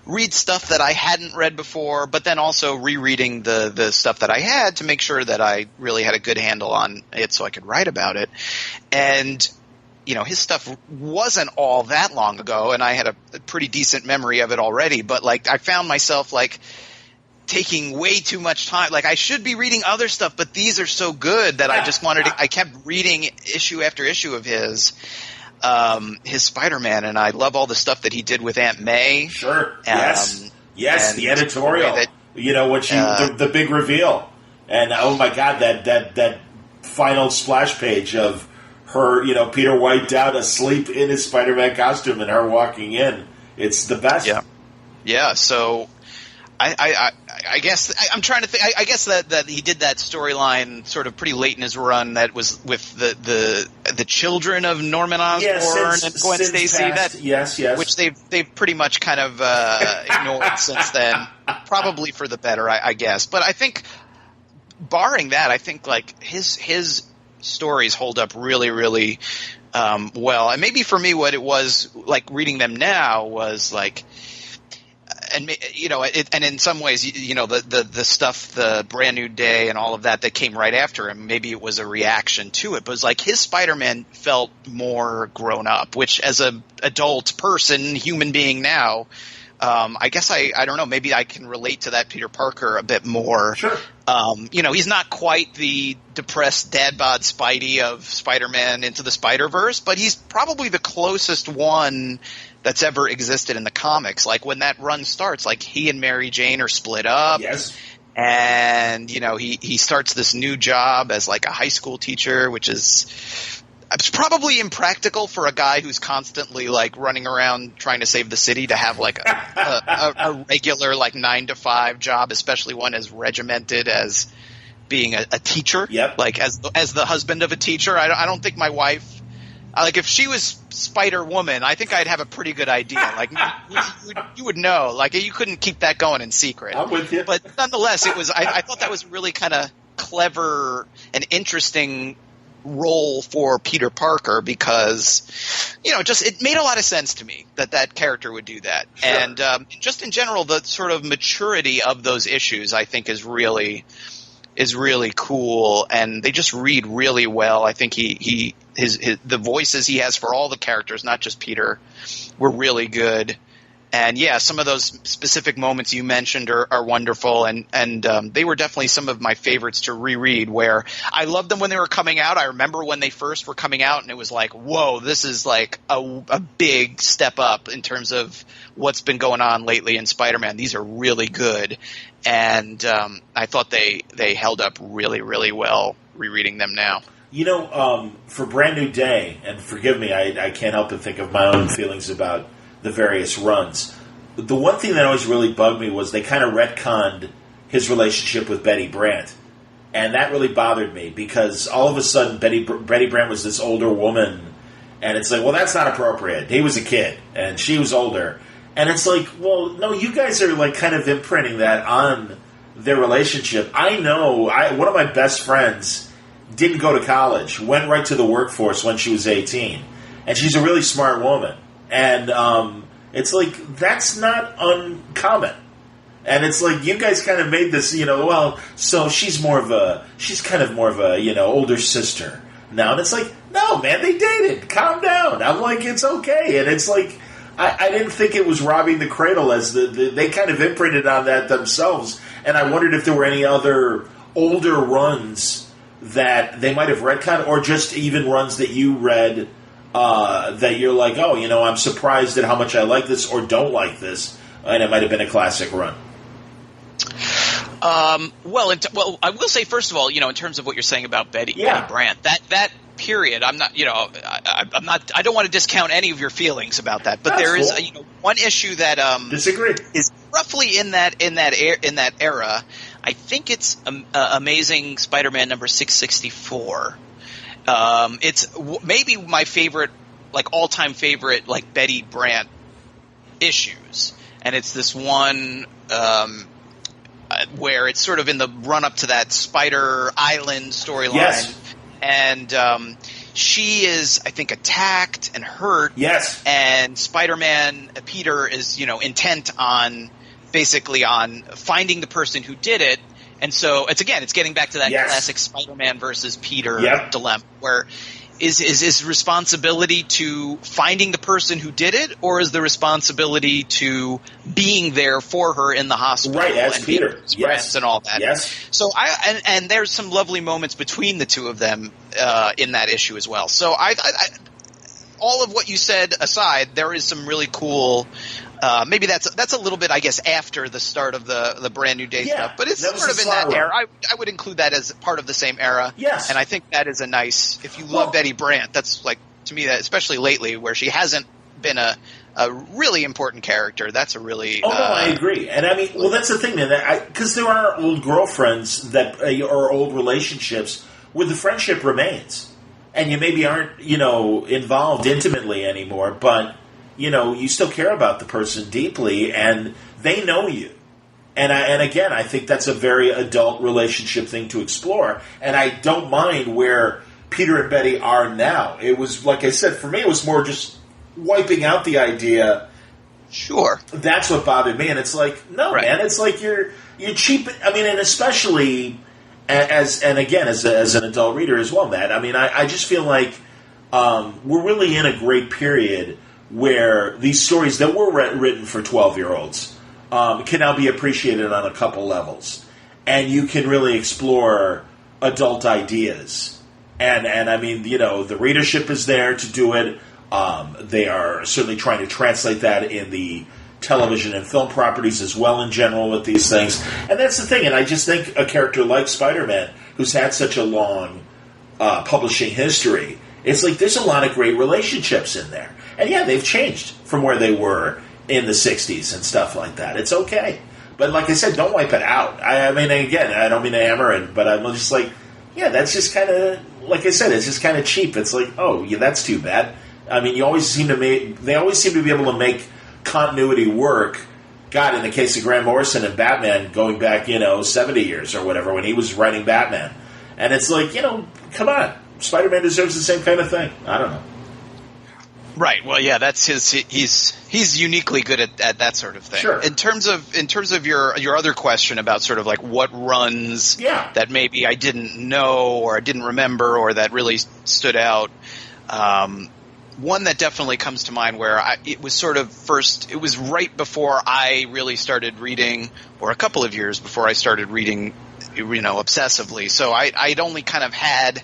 read stuff that I hadn't read before, but then also rereading the stuff that I had to make sure that I really had a good handle on it so I could write about it. And his stuff wasn't all that long ago, and I had a pretty decent memory of it already, but like I found myself like taking way too much time. Like, I should be reading other stuff, but these are so good that I just wanted to, I kept reading issue after issue of his. his Spider-Man, and I love all the stuff that he did with Aunt May. Sure. Yes, the editorial. When she the big reveal, and oh my God, that final splash page of her, Peter wiped out asleep in his Spider-Man costume, and her walking in. It's the best. Yeah. So I guess I'm trying to think. I guess that he did that storyline sort of pretty late in his run. That was with the children of Norman Osborn and Gwen Stacy. Yes. Which they've pretty much kind of ignored since then. Probably for the better, I guess. But I think, barring that, I think like his stories hold up really, really well. And maybe for me, what it was like reading them now was like. And and in some ways, the stuff, the Brand New Day, and all of that came right after him. Maybe it was a reaction to it, but it was like his Spider-Man felt more grown up. Which, as a adult person, human being now, I guess I don't know. Maybe I can relate to that Peter Parker a bit more. Sure. He's not quite the depressed dad bod Spidey of Spider-Man Into the Spider-Verse, but he's probably the closest one that's ever existed in the comics. Like when that run starts, like he and Mary Jane are split up. Yes. And, he starts this new job as like a high school teacher, which is it's probably impractical for a guy who's constantly like running around trying to save the city to have like a regular like 9-to-5 job, especially one as regimented as being a teacher. Yep. Like as the husband of a teacher. I don't think my wife, like if she was Spider-Woman, I think I'd have a pretty good idea. Like you would know. Like you couldn't keep that going in secret. I'm with you. But nonetheless, it was. I thought that was really kind of clever and interesting role for Peter Parker because, it made a lot of sense to me that character would do that. Sure. And just in general, the sort of maturity of those issues, I think, is really cool, and they just read really well. I think the voices he has for all the characters, not just Peter, were really good. And yeah, some of those specific moments you mentioned are wonderful, and they were definitely some of my favorites to reread. Where I loved them when they were coming out. I remember when they first were coming out, and it was like, whoa, this is like a big step up in terms of what's been going on lately in Spider-Man. These are really good, and I thought they held up really, really well rereading them now. For Brand New Day, and forgive me, I can't help but think of my own feelings about the various runs. The one thing that always really bugged me was they kind of retconned his relationship with Betty Brant. And that really bothered me because all of a sudden Betty Brant was this older woman, and it's like, well, that's not appropriate. He was a kid, and she was older. And it's like, well, no, you guys are like kind of imprinting that on their relationship. I know one of my best friends didn't go to college, went right to the workforce when she was 18. And she's a really smart woman. And it's like, that's not uncommon. And it's like, you guys kind of made this, so she's kind of more of a, older sister now. And it's like, no, man, they dated. Calm down. I'm like, it's okay. And it's like, I didn't think it was robbing the cradle as they kind of imprinted on that themselves. And I wondered if there were any other older runs that they might have retconned, or just even runs that you read that you're like, oh, I'm surprised at how much I like this or don't like this, and it might have been a classic run. Well, I will say first of all, in terms of what you're saying about Betty Brant, that period, I'm not, I don't want to discount any of your feelings about that, but That's there is, cool. one issue that disagree is roughly in that era. I think it's Amazing Spider-Man number 664. It's maybe my favorite, like all-time favorite, like Betty Brant issues, and it's this one where it's sort of in the run-up to that Spider Island storyline. Yes. And she is, I think, attacked and hurt. Yes. And Spider-Man, Peter, is, intent on basically on finding the person who did it. And so it's getting back to that classic Spider-Man versus Peter dilemma, where is his responsibility to finding the person who did it, or is the responsibility to being there for her in the hospital, right, as and Peter, friends and all that? Yes. So and there's some lovely moments between the two of them in that issue as well. So I all of what you said aside, there is some really cool. Maybe that's a little bit, I guess, after the start of the Brand New Day stuff, but it's sort of in that era. I would include that as part of the same era. Yes, and I think that is a nice. If you love Betty Brant, that's like to me that especially lately where she hasn't been a really important character. That's a really. Oh no, I agree, and I mean, well, that's the thing, man. Because there are old girlfriends that or old relationships where the friendship remains, and you maybe aren't involved intimately anymore, but. You still care about the person deeply, and they know you. And again, I think that's a very adult relationship thing to explore. And I don't mind where Peter and Betty are now. It was, like I said, for me, it was more just wiping out the idea. Sure. That's what bothered me. And it's like, no, man, it's like you're cheap. I mean, and especially as an adult reader as well, Matt. I mean, I just feel like we're really in a great period where these stories that were written for 12-year-olds can now be appreciated on a couple levels. And you can really explore adult ideas. And I mean, the readership is there to do it. They are certainly trying to translate that in the television and film properties as well in general with these things. And that's the thing. And I just think a character like Spider-Man, who's had such a long publishing history, it's like there's a lot of great relationships in there. And yeah, they've changed from where they were in the 60s and stuff like that. It's okay. But like I said, don't wipe it out. I mean, again, I don't mean to hammer it, but I'm just like, yeah, that's just kind of, like I said, it's just kind of cheap. It's like, oh, yeah, that's too bad. I mean, they always seem to be able to make continuity work. God, in the case of Grant Morrison and Batman, going back, 70 years or whatever, when he was writing Batman. And it's like, come on. Spider-Man deserves the same kind of thing. I don't know. Right. Well, yeah, that's his. He's uniquely good at that sort of thing. Sure. In terms of your other question about sort of like what runs that maybe I didn't know or I didn't remember or that really stood out. One that definitely comes to mind where it was right before I really started reading, or a couple of years before I started reading, obsessively. So I'd only kind of had.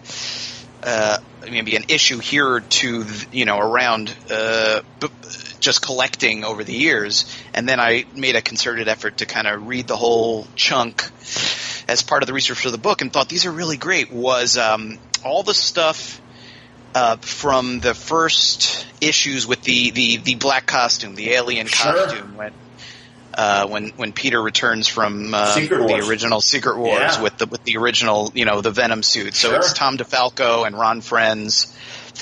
Maybe an issue here or two, around just collecting over the years. And then I made a concerted effort to kind of read the whole chunk as part of the research for the book and thought these are really great. Was all the stuff from the first issues with the black costume, the alien costume, when Peter returns from the original Secret Wars with the original, the Venom suit. So it's Tom DeFalco and Ron Frenz.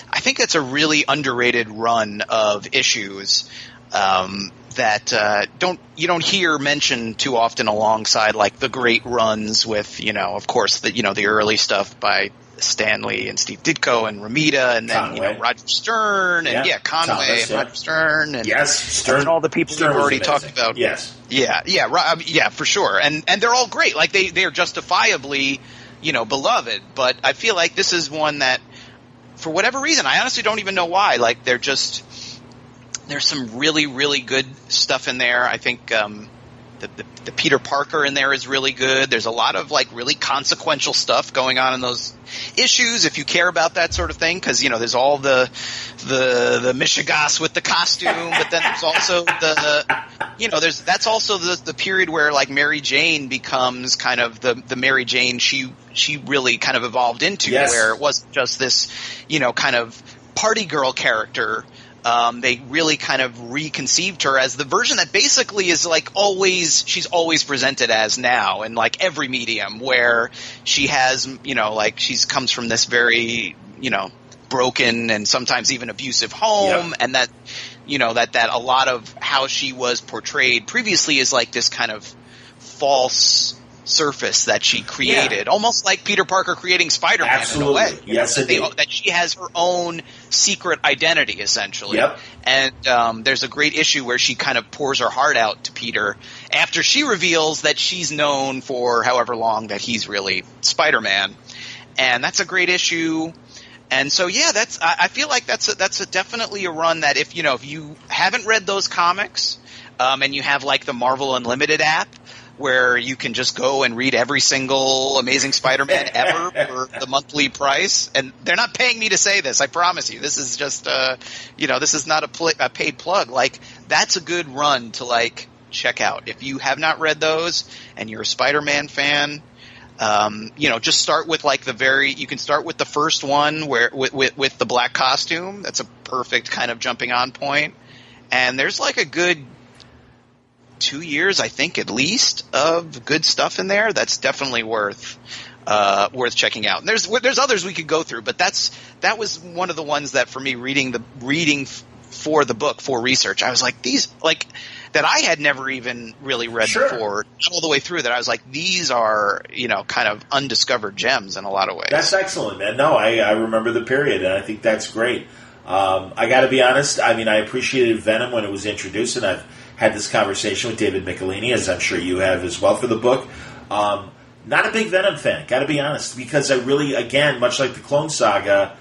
I think that's a really underrated run of issues that you don't hear mentioned too often alongside like the great runs with, of course, the early stuff by Stanley and Steve Ditko and Ramita, and then Roger Stern and Conway Thomas, and Roger Stern and Stern, and all the people we've already talked about. For sure, and they're all great. Like they are justifiably beloved, but I feel like this is one that for whatever reason I honestly don't even know why. Like there's some really really good stuff in there. I think the Peter Parker in there is really good. There's a lot of like really consequential stuff going on in those issues if you care about that sort of thing, because there's all the Michigas with the costume, but then there's also that's also the period where like Mary Jane becomes kind of the Mary Jane she really kind of evolved into, where it wasn't just this kind of party girl character. They really kind of reconceived her as the version that basically is like she's always presented as now in like every medium, where she has, she's comes from this very, broken and sometimes even abusive home. And that, that a lot of how she was portrayed previously is like this kind of false surface that she created, almost like Peter Parker creating Spider-Man in a way. Yes, that she has her own secret identity, essentially. And there's a great issue where she kind of pours her heart out to Peter after she reveals that she's known for however long that he's really Spider-Man. And that's a great issue. And so, I feel like that's definitely a run that if you haven't read those comics, and you have like the Marvel Unlimited app, where you can just go and read every single Amazing Spider-Man ever for the monthly price. And they're not paying me to say this, I promise you. This is just, this is not a paid plug. Like, that's a good run to, like, check out. If you have not read those and you're a Spider-Man fan, just start with, like, you can start with the first one where with the black costume. That's a perfect kind of jumping on point. And there's, like, a good 2 years, I think, at least, of good stuff in there. That's definitely worth checking out. And there's others we could go through, but that was one of the ones that, for me, reading for the book for research, I was like, these, like, that I had never even really read before, all the way through, that I was like, these are, kind of undiscovered gems in a lot of ways. That's excellent, man. No, I remember the period, and I think that's great. I got to be honest. I mean, I appreciated Venom when it was introduced, and I've had this conversation with David Michelini, as I'm sure you have as well, for the book. Not a big Venom fan, got to be honest, because I really, again, much like the Clone Saga,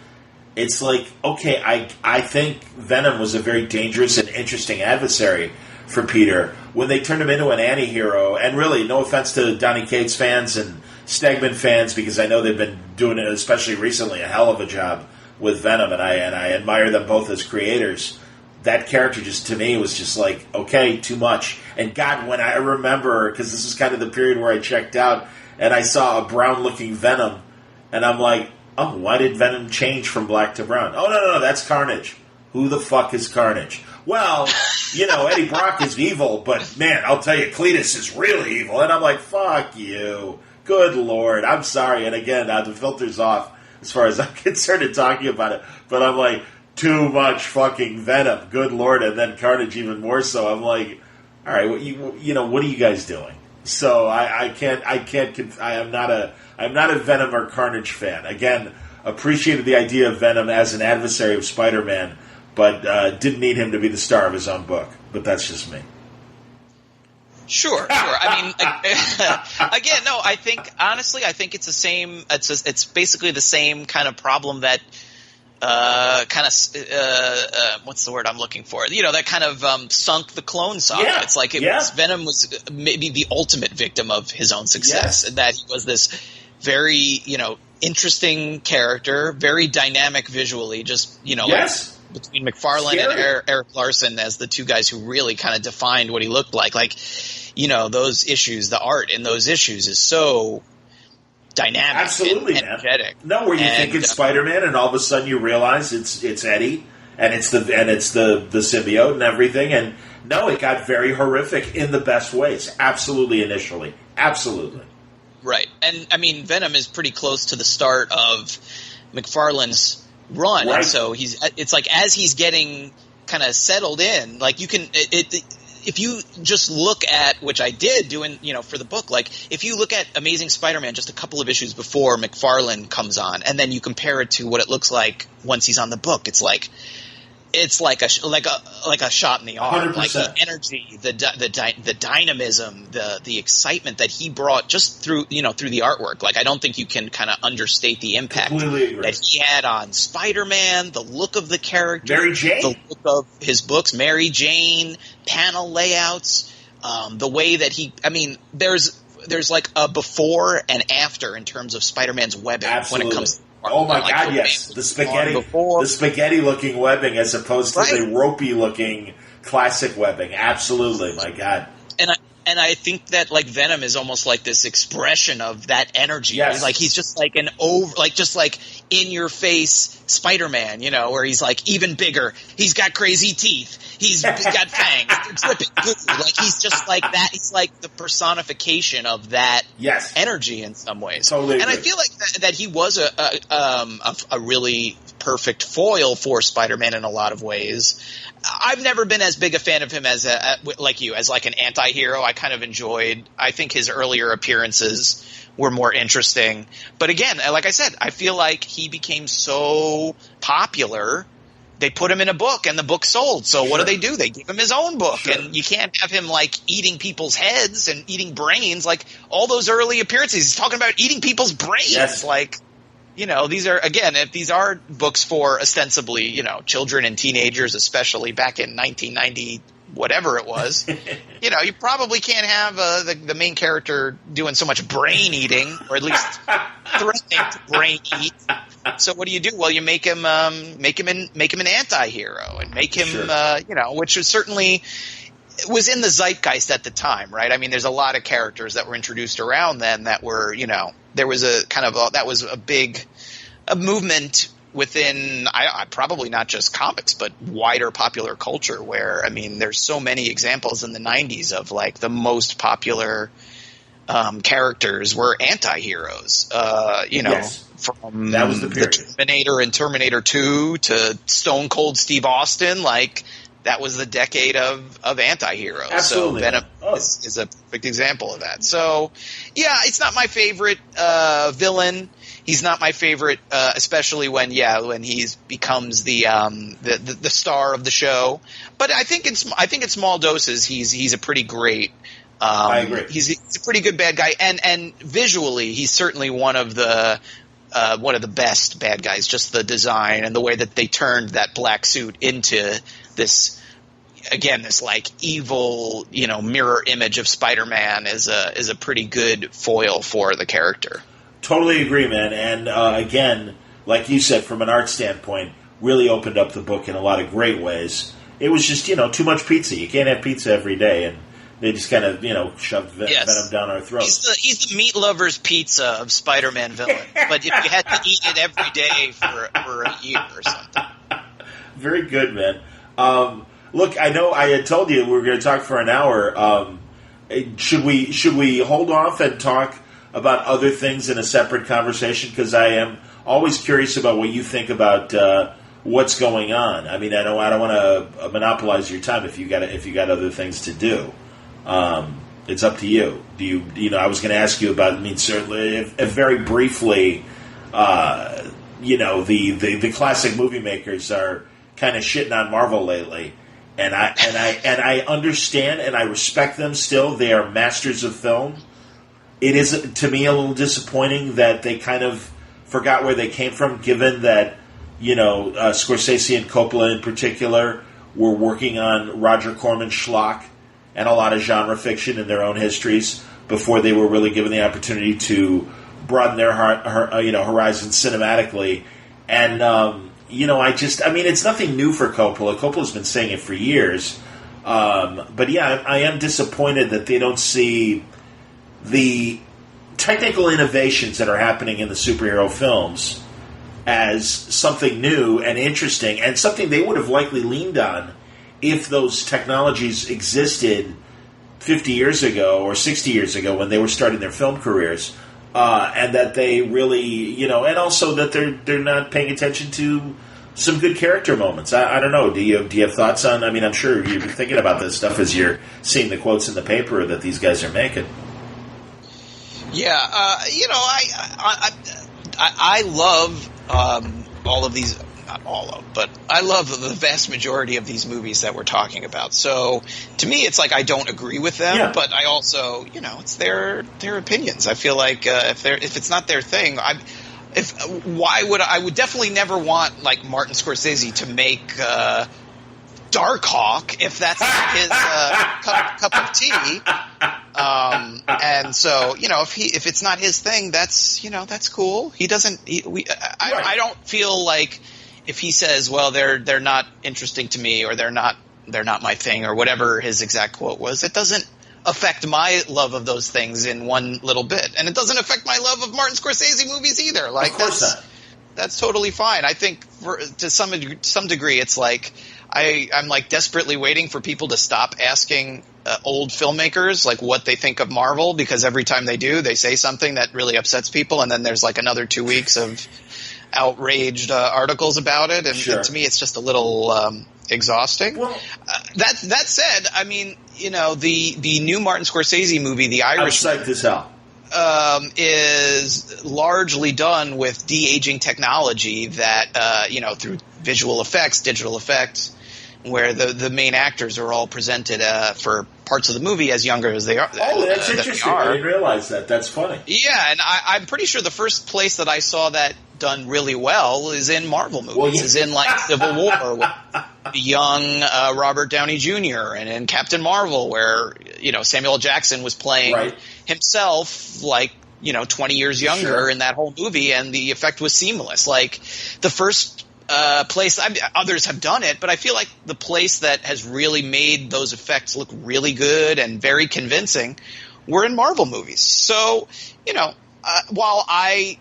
it's like, okay, I think Venom was a very dangerous and interesting adversary for Peter. When they turned him into an anti-hero, and really, no offense to Donny Cates fans and Stegman fans, because I know they've been doing it, especially recently, a hell of a job with Venom, and I admire them both as creators. That character just, to me, was just like, okay, too much. And God, when I remember, because this is kind of the period where I checked out, and I saw a brown-looking Venom, and I'm like, oh, why did Venom change from black to brown? Oh, no, that's Carnage. Who the fuck is Carnage? Well, Eddie Brock is evil, but, man, I'll tell you, Cletus is really evil. And I'm like, fuck you. Good Lord. I'm sorry. And again, the filter's off as far as I'm concerned in talking about it. But I'm like, too much fucking Venom. Good Lord. And then Carnage even more so. I'm like, all right, what are you guys doing? So I'm not a Venom or Carnage fan. Again, appreciated the idea of Venom as an adversary of Spider-Man, but didn't need him to be the star of his own book. But that's just me. Sure. I mean, again, no. I think it's the same. It's basically the same kind of problem that what's the word I'm looking for? That kind of sunk the Clone Saga. Yeah. It's like Venom was maybe the ultimate victim of his own success, and that he was this very interesting character, very dynamic visually. Just between McFarlane and Eric Larson as the two guys who really kind of defined what he looked like. Like, those issues, the art in those issues is so dynamic, absolutely, and energetic. No, where you think it's Spider-Man, and all of a sudden you realize it's Eddie, and it's the symbiote and everything. And no, it got very horrific in the best ways. Absolutely, initially, absolutely. Right, and I mean, Venom is pretty close to the start of McFarlane's run, right. And so it's like as he's getting kind of settled in, like you can if you just look at, which I did doing, for the book, like if you look at Amazing Spider-Man just a couple of issues before McFarlane comes on, and then you compare it to what it looks like once he's on the book, it's like a shot in the arm. 100%. Like the energy, the dynamism, the excitement that he brought just through the artwork. Like I don't think you can kind of understate the impact that he had on Spider-Man, the look of the character, Mary Jane, the look of his books, Mary Jane, panel layouts, the way that there's like a before and after in terms of Spider-Man's webbing. Absolutely. When it comes to oh my God! Yes, the spaghetti-looking webbing as opposed to the ropey-looking classic webbing. Absolutely, my God. And I think that like Venom is almost like this expression of that energy. Yes. Like he's just like just like in your face Spider-Man, where he's like even bigger. He's got crazy teeth. He's got fangs. They're dripping goo. Like he's just like that. He's like the personification of that energy in some ways. Totally and I feel like that he was a really perfect foil for Spider-Man in a lot of ways. I've never been as big a fan of him as like you, as like an anti-hero. I kind of enjoyed. I think his earlier appearances were more interesting. But again, like I said, I feel like he became so popular. They put him in a book, and the book sold. So what do? They give him his own book, and you can't have him like eating people's heads and eating brains. Like all those early appearances, he's talking about eating people's brains. Yes. Like. These are, again, if these are books for ostensibly, children and teenagers, especially back in 1990, whatever it was. You probably can't have the main character doing so much brain eating, or at least threatening to brain eat. So what do? Well, you make him an anti-hero and make him which was certainly was in the zeitgeist at the time, right? I mean, there's a lot of characters that were introduced around then that were, there was a kind of that was a movement within I probably not just comics, but wider popular culture where, I mean, there's so many examples in the 90s of like the most popular characters were anti-heroes, Yes. From that was the period. The Terminator and Terminator 2 to Stone Cold Steve Austin, like that was the decade of anti-heroes. Absolutely. So Venom is a perfect example of that. So, yeah, it's not my favorite villain. He's not my favorite, especially when he becomes the star of the show. But I think in small doses, he's a pretty great. I agree. He's a pretty good bad guy, and visually, he's certainly one of the best bad guys. Just the design and the way that they turned that black suit into this like evil, mirror image of Spider-Man is a pretty good foil for the character. Totally agree, man. And again, like you said, from an art standpoint, really opened up the book in a lot of great ways. It was just, too much pizza. You can't have pizza every day, and they just kind of, shoved Venom down our throats. He's the meat lover's pizza of Spider-Man villain. But if you had to eat it every day for a year or something. Very good, man. Look, I know I had told you we were going to talk for an hour. Should we hold off and talk about other things in a separate conversation? Because I am always curious about what you think about what's going on. I mean, I don't want to monopolize your time if you got other things to do. It's up to you. Do you? I was going to ask you about. I mean, certainly, if very briefly, the classic movie makers are kind of shitting on Marvel lately. And I understand and I respect them still. They are masters of film. It is, to me, a little disappointing that they kind of forgot where they came from, given that, Scorsese and Coppola in particular were working on Roger Corman's schlock and a lot of genre fiction in their own histories before they were really given the opportunity to broaden their horizons cinematically. And, it's nothing new for Coppola. Coppola's been saying it for years. But yeah, I am disappointed that they don't see the technical innovations that are happening in the superhero films as something new and interesting and something they would have likely leaned on if those technologies existed 50 years ago or 60 years ago when they were starting their film careers. And that they really, and also that they're not paying attention to some good character moments. I don't know. Do you have thoughts on? I mean, I'm sure you've been thinking about this stuff as you're seeing the quotes in the paper that these guys are making. Yeah, I love all of these. Not all of, but I love the vast majority of these movies that we're talking about. So to me, it's like I don't agree with them, but I also, it's their opinions. I feel like if it's not their thing, I would definitely never want like Martin Scorsese to make Darkhawk if that's his cup of tea. And so, if it's not his thing, that's cool. He doesn't. I don't feel like if he says, well, they're not interesting to me or they're not my thing or whatever his exact quote was, it doesn't affect my love of those things in one little bit, and it doesn't affect my love of Martin Scorsese movies either. Like, of course not. That's totally fine. I think to some degree, it's like I'm like desperately waiting for people to stop asking old filmmakers like what they think of Marvel, because every time they do, they say something that really upsets people, and then there's like another 2 weeks of outraged articles about it, and to me, it's just a little exhausting. Well, that said, I mean, the new Martin Scorsese movie, The Irishman, I'm psyched as hell. Is largely done with de-aging technology that, through visual effects, digital effects, where the main actors are all presented for parts of the movie as younger as they are. Oh, that's interesting. I didn't realize that. That's funny. Yeah, and I'm pretty sure the first place that I saw that done really well is in Marvel movies. Well, yeah. Is in like Civil War with the young Robert Downey Jr. and in Captain Marvel, where Samuel L. Jackson was playing himself like 20 years younger in that whole movie, and the effect was seamless. Like the first place, others have done it, but I feel like the place that has really made those effects look really good and very convincing were in Marvel movies. So, while I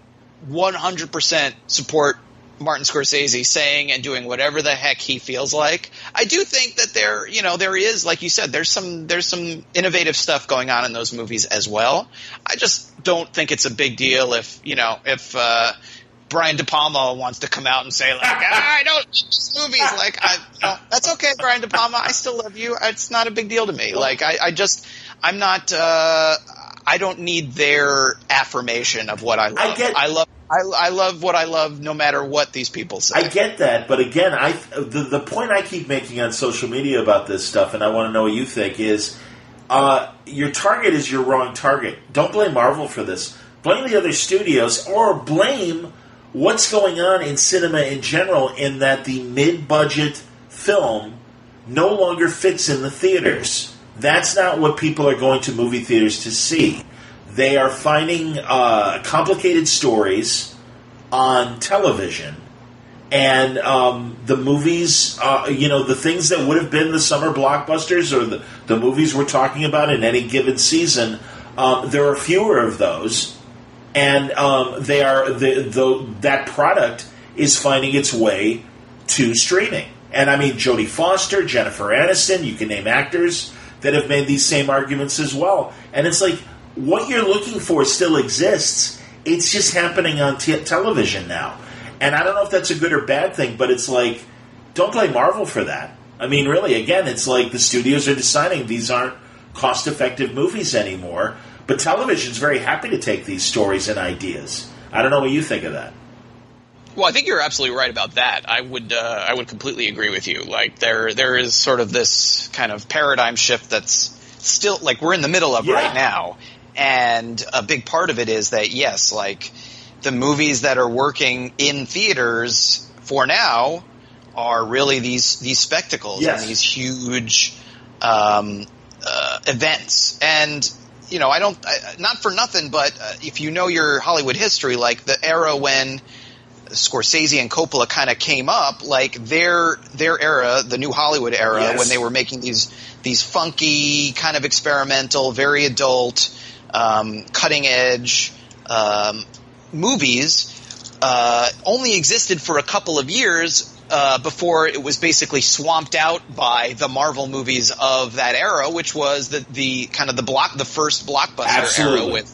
100% support Martin Scorsese saying and doing whatever the heck he feels like, I do think that there is, like you said, there's some innovative stuff going on in those movies as well. I just don't think it's a big deal if Brian De Palma wants to come out and say like, I don't like these movies. Like, that's okay, Brian De Palma. I still love you. It's not a big deal to me. Like, I'm not. I don't need their affirmation of what I love. I love what I love, no matter what these people say. I get that, but again, the point I keep making on social media about this stuff, and I want to know what you think, is your target is your wrong target. Don't blame Marvel for this. Blame the other studios, or blame what's going on in cinema in general, in that the mid-budget film no longer fits in the theaters. That's not what people are going to movie theaters to see. They are finding complicated stories on television, and the movies, the things that would have been the summer blockbusters or the movies we're talking about in any given season, there are fewer of those, and that product is finding its way to streaming. And I mean, Jodie Foster, Jennifer Aniston, you can name actors that have made these same arguments as well. And it's like, what you're looking for still exists. It's just happening on television now. And I don't know if that's a good or bad thing, but it's like, don't blame Marvel for that. I mean, really, again, it's like the studios are deciding these aren't cost-effective movies anymore, but television's very happy to take these stories and ideas. I don't know what you think of that. Well, I think you're absolutely right about that. I would completely agree with you. Like there is sort of this kind of paradigm shift that's still like we're in the middle of right now, and a big part of it is that yes, like the movies that are working in theaters for now are really these spectacles and these huge events. And I don't not for nothing, but if you know your Hollywood history, like the era when Scorsese and Coppola kind of came up, like their era, the new Hollywood era, when they were making these funky, kind of experimental, very adult, cutting edge movies, only existed for a couple of years before it was basically swamped out by the Marvel movies of that era, which was the kind of the first blockbuster era with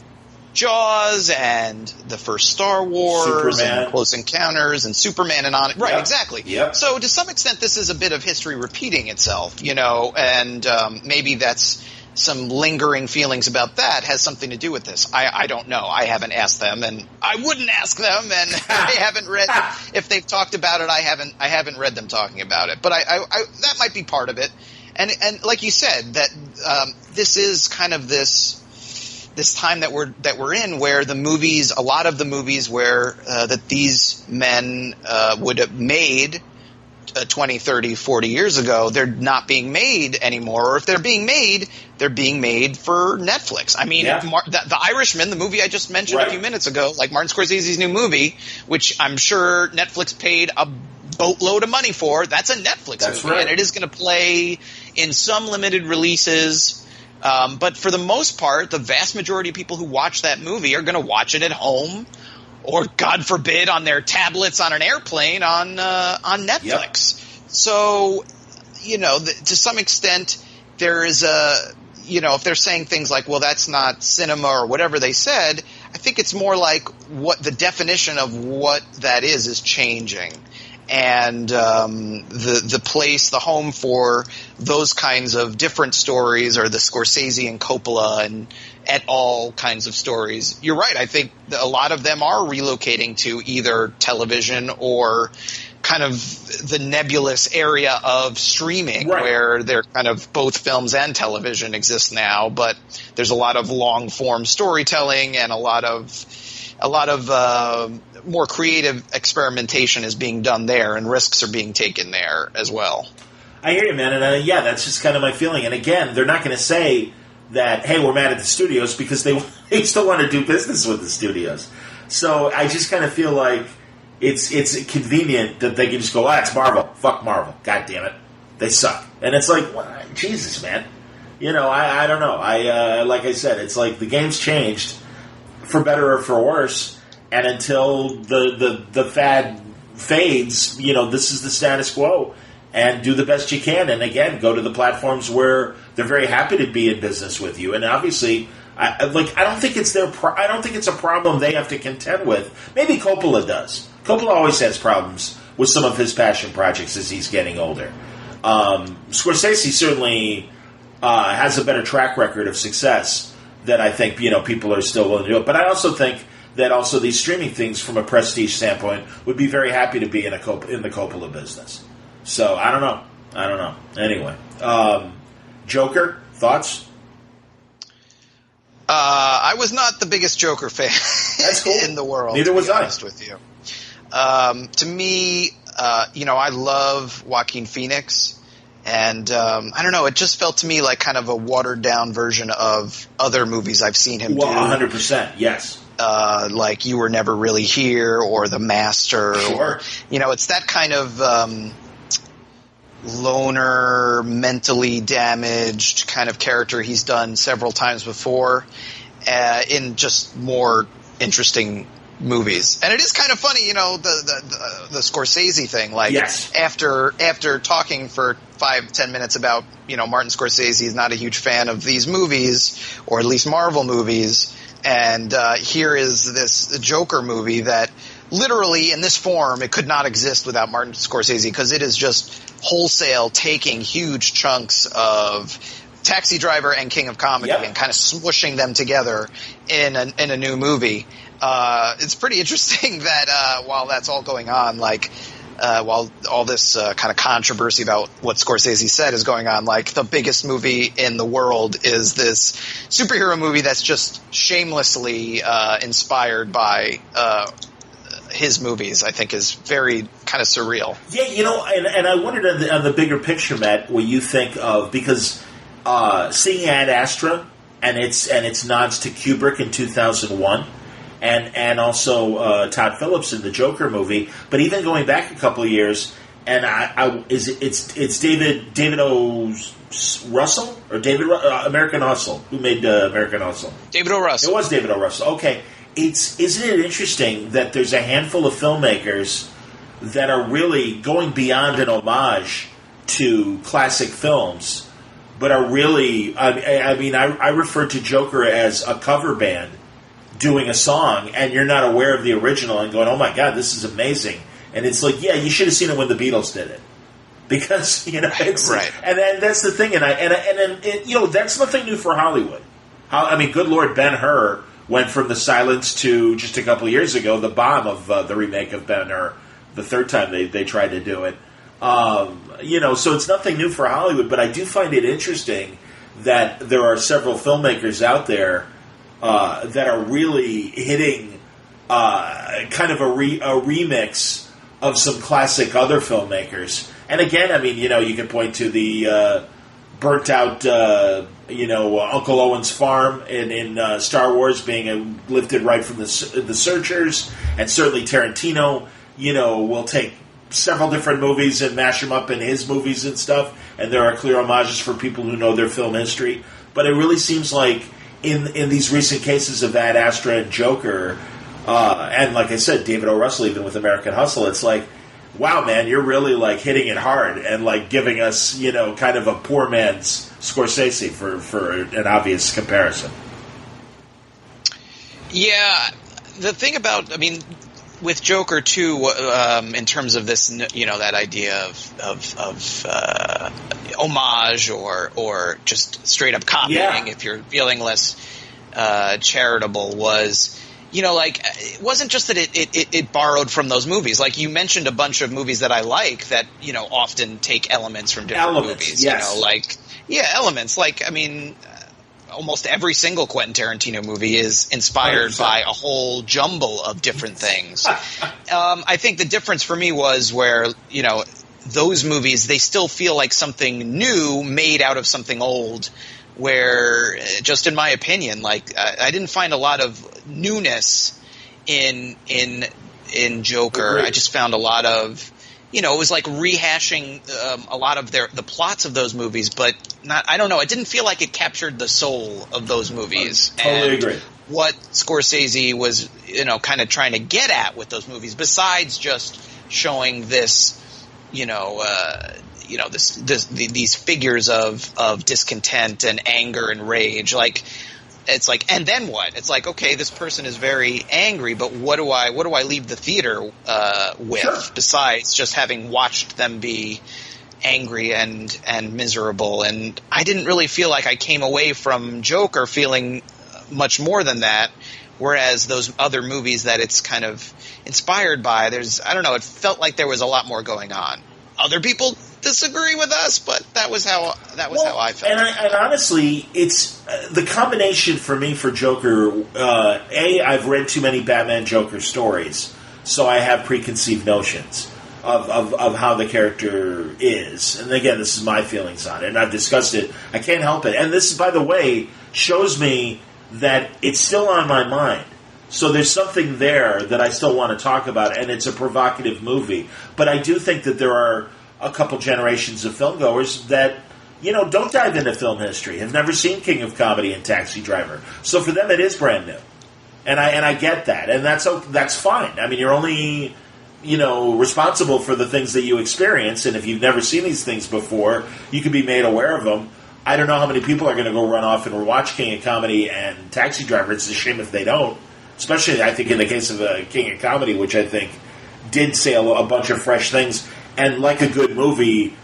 Jaws and the first Star Wars Superman. And Close Encounters and Superman and on it. Right, exactly. Yep. So to some extent, this is a bit of history repeating itself, and maybe that's some lingering feelings about that has something to do with this. I don't know. I haven't asked them, and I wouldn't ask them, and I haven't read if they've talked about it. I haven't read them talking about it, but I that might be part of it. And like you said, that this is kind of this time that we're in, where a lot of the movies where that these men would have made 20, 30, 40 years ago, they're not being made anymore. Or if they're being made for Netflix. I mean, the Irishman, the movie I just mentioned a few minutes ago, like Martin Scorsese's new movie, which I'm sure Netflix paid a boatload of money for, that's a Netflix movie. And it is going to play in some limited releases. But for the most part, the vast majority of people who watch that movie are going to watch it at home, or God forbid, on their tablets on an airplane on Netflix. So, to some extent, there is if they're saying things like, well, that's not cinema or whatever they said, I think it's more like what the definition of what that is changing. And the place, the home for those kinds of different stories, or the Scorsese and Coppola and et al. Kinds of stories. You're right. I think a lot of them are relocating to either television or kind of the nebulous area of streaming, right, where they're kind of both films and television exist now, but there's a lot of long form storytelling and a lot of more creative experimentation is being done there, and risks are being taken there as well. I hear you, man, and yeah, that's just kind of my feeling. And again, they're not going to say that, hey, we're mad at the studios, because they still want to do business with the studios. So I just kind of feel like it's convenient that they can just go, it's Marvel. Fuck Marvel. God damn it. They suck. And it's like, well, Jesus, man. I don't know. Like I said, it's like the game's changed for better or for worse. And until the fad fades, this is the status quo. And do the best you can. And again, go to the platforms where they're very happy to be in business with you. And obviously, I don't think it's I don't think it's a problem they have to contend with. Maybe Coppola does. Coppola always has problems with some of his passion projects as he's getting older. Scorsese certainly has a better track record of success that I think people are still willing to do it. But I also think that also these streaming things, from a prestige standpoint, would be very happy to be in the Coppola business. So I don't know. Anyway, Joker, thoughts? I was not the biggest Joker fan That's cool. in the world. Neither was I. To be honest with you. To me, I love Joaquin Phoenix, and I don't know. It just felt to me like kind of a watered down version of other movies I've seen him do. 100%, yes. Like You Were Never Really Here or The Master. Sure. Or, it's that kind of loner, mentally damaged kind of character he's done several times before in just more interesting movies. And it is kind of funny, the Scorsese thing. Like, yes. After talking for 5-10 minutes about, Martin Scorsese is not a huge fan of these movies, or at least Marvel movies, and here is this Joker movie that literally in this form, it could not exist without Martin Scorsese, because it is just wholesale taking huge chunks of Taxi Driver and King of Comedy and kind of smooshing them together in a new movie. It's pretty interesting that while that's all going on, while all this kind of controversy about what Scorsese said is going on, like the biggest movie in the world is this superhero movie that's just shamelessly inspired by his movies, I think is very kind of surreal. Yeah, and I wondered on the bigger picture, Matt, what you think of, because seeing Ad Astra and its nods to Kubrick in 2001, and also Todd Phillips in the Joker movie, but even going back a couple of years, and it's David O. Russell or American Hustle, who made American Hustle? David O. Russell. It was David O. Russell. Okay. Isn't it interesting that there's a handful of filmmakers that are really going beyond an homage to classic films, but are really, I refer to Joker as a cover band doing a song, and you're not aware of the original and going, oh my God, this is amazing. And it's like, yeah, you should have seen it when the Beatles did it. Because, it's right. And then that's the thing, and that's nothing new for Hollywood. Good Lord, Ben-Hur went from the silence to, just a couple of years ago, the bomb of the remake of Ben-Hur, the third time they tried to do it. So it's nothing new for Hollywood, but I do find it interesting that there are several filmmakers out there that are really hitting kind of a remix of some classic other filmmakers. And again, you can point to the burnt out, Uncle Owen's farm in Star Wars being lifted right from the Searchers, and certainly Tarantino, will take several different movies and mash them up in his movies and stuff, and there are clear homages for people who know their film history. But it really seems like in these recent cases of Ad Astra and Joker, and like I said, David O. Russell, even with American Hustle, it's like, wow, man, you're really hitting it hard and giving us, kind of a poor man's Scorsese for an obvious comparison. Yeah, the thing about, with Joker too, in terms of this, that idea of homage or just straight up copying, if you're feeling less charitable, was, like, it wasn't just that it borrowed from those movies. Like, you mentioned a bunch of movies that I like that, often take elements from different movies. Yes. Elements. Like, I mean, almost every single Quentin Tarantino movie is inspired 100%. by a whole jumble of different things. I think the difference for me was where, those movies, they still feel like something new made out of something old, where, just in my opinion, like, I didn't find a lot of newness in Joker. Agreed. I just found a lot of, it was like rehashing a lot of the plots of those movies, but not. I don't know. It didn't feel like it captured the soul of those movies. Totally agree. What Scorsese was, kind of trying to get at with those movies, besides just showing this, these figures of discontent and anger and rage. Like, it's like, and then what? It's like, okay, this person is very angry, but what do I leave the theater with, Sure. besides just having watched them be angry and miserable? And I didn't really feel like I came away from Joker feeling much more than that. Whereas those other movies that it's kind of inspired by, I don't know, it felt like there was a lot more going on. Other people disagree with us, but that was how I felt. And honestly, it's the combination for me for Joker. I've read too many Batman Joker stories, so I have preconceived notions of how the character is. And again, this is my feelings on it, and I've discussed it. I can't help it. And this, by the way, shows me that it's still on my mind. So there's something there that I still want to talk about, and it's a provocative movie. But I do think that there are a couple generations of filmgoers that, don't dive into film history, have never seen King of Comedy and Taxi Driver. So for them, it is brand new. And I get that. And that's fine. I mean, you're only, responsible for the things that you experience. And if you've never seen these things before, you can be made aware of them. I don't know how many people are going to go run off and watch King of Comedy and Taxi Driver. It's a shame if they don't. Especially, I think, in the case of King of Comedy, which I think did say a bunch of fresh things. And like a good movie,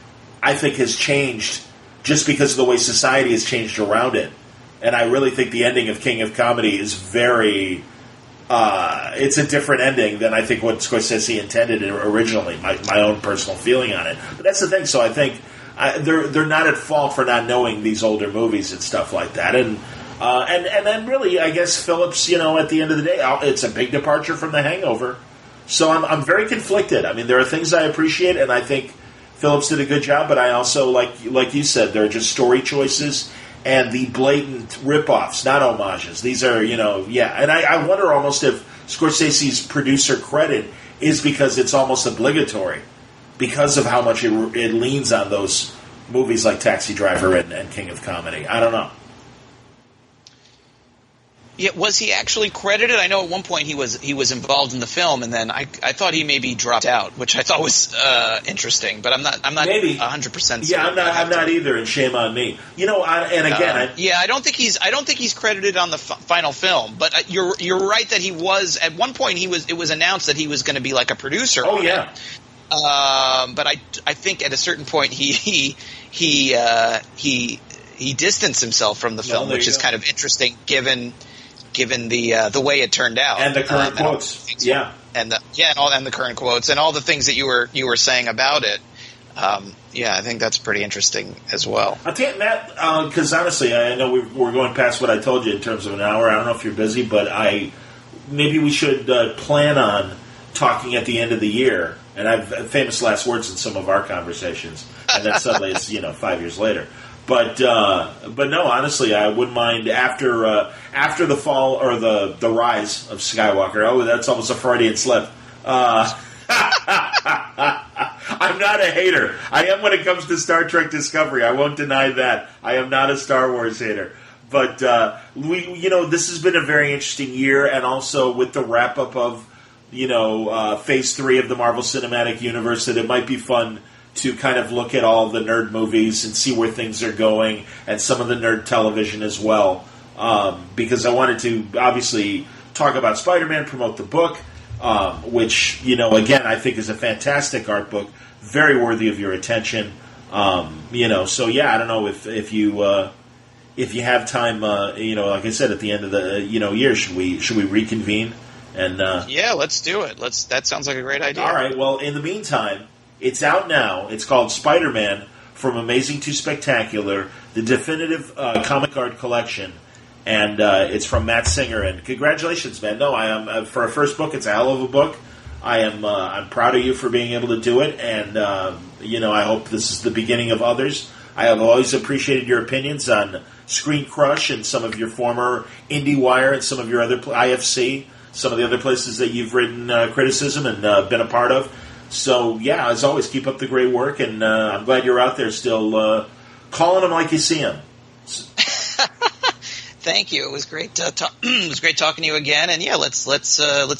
I think has changed just because of the way society has changed around it. And I really think the ending of King of Comedy is very... it's a different ending than I think what Scorsese intended originally, my own personal feeling on it. But that's the thing. So I think they're not at fault for not knowing these older movies and stuff like that. And then really, I guess Phillips, at the end of the day, it's a big departure from The Hangover. So I'm very conflicted. I mean, there are things I appreciate, and I think Phillips did a good job. But I also, like you said, there are just story choices and the blatant ripoffs, not homages. These are, And I wonder almost if Scorsese's producer credit is because it's almost obligatory because of how much it leans on those movies like Taxi Driver and King of Comedy. I don't know. Yeah, was he actually credited? I know at one point he was involved in the film, and then I thought he maybe dropped out, which I thought was interesting. But I'm not maybe 100%. Yeah, I'm not either, and shame on me. I don't think he's credited on the final film. But you're right that he was at one point. It was announced that he was going to be like a producer. Oh yeah. But I think at a certain point he distanced himself from the film, which is kind of interesting given the way it turned out and the current quotes, and the current quotes and all the things that you were saying about it. I think that's pretty interesting as well. I'll tell you, Matt, because honestly, I know we're going past what I told you in terms of an hour. I don't know if you're busy, but maybe we should plan on talking at the end of the year. And I've famous last words in some of our conversations, and then suddenly it's 5 years later. But no, honestly, I wouldn't mind after the fall or the rise of Skywalker. Oh, that's almost a Freudian slip. I'm not a hater. I am when it comes to Star Trek Discovery. I won't deny that. I am not a Star Wars hater. But this has been a very interesting year, and also with the wrap up of Phase 3 of the Marvel Cinematic Universe, that it might be fun to kind of look at all the nerd movies and see where things are going, and some of the nerd television as well. Because I wanted to obviously talk about Spider-Man, promote the book, which again I think is a fantastic art book, very worthy of your attention. So yeah, I don't know if if you have time, like I said, at the end of the year, should we reconvene? And yeah, let's do it. That sounds like a great idea. All right. Well, in the meantime, it's out now. It's called Spider-Man: From Amazing to Spectacular, the definitive comic art collection, and it's from Matt Singer. And congratulations, man! No, I am for a first book. It's a hell of a book. I'm proud of you for being able to do it, and I hope this is the beginning of others. I have always appreciated your opinions on Screen Crush and some of your former IndieWire and some of your other IFC, some of the other places that you've written criticism and been a part of. So, yeah, as always, keep up the great work, and I'm glad you're out there still calling them like you see them. Thank you. It was great. It was great talking to you again. And yeah, let's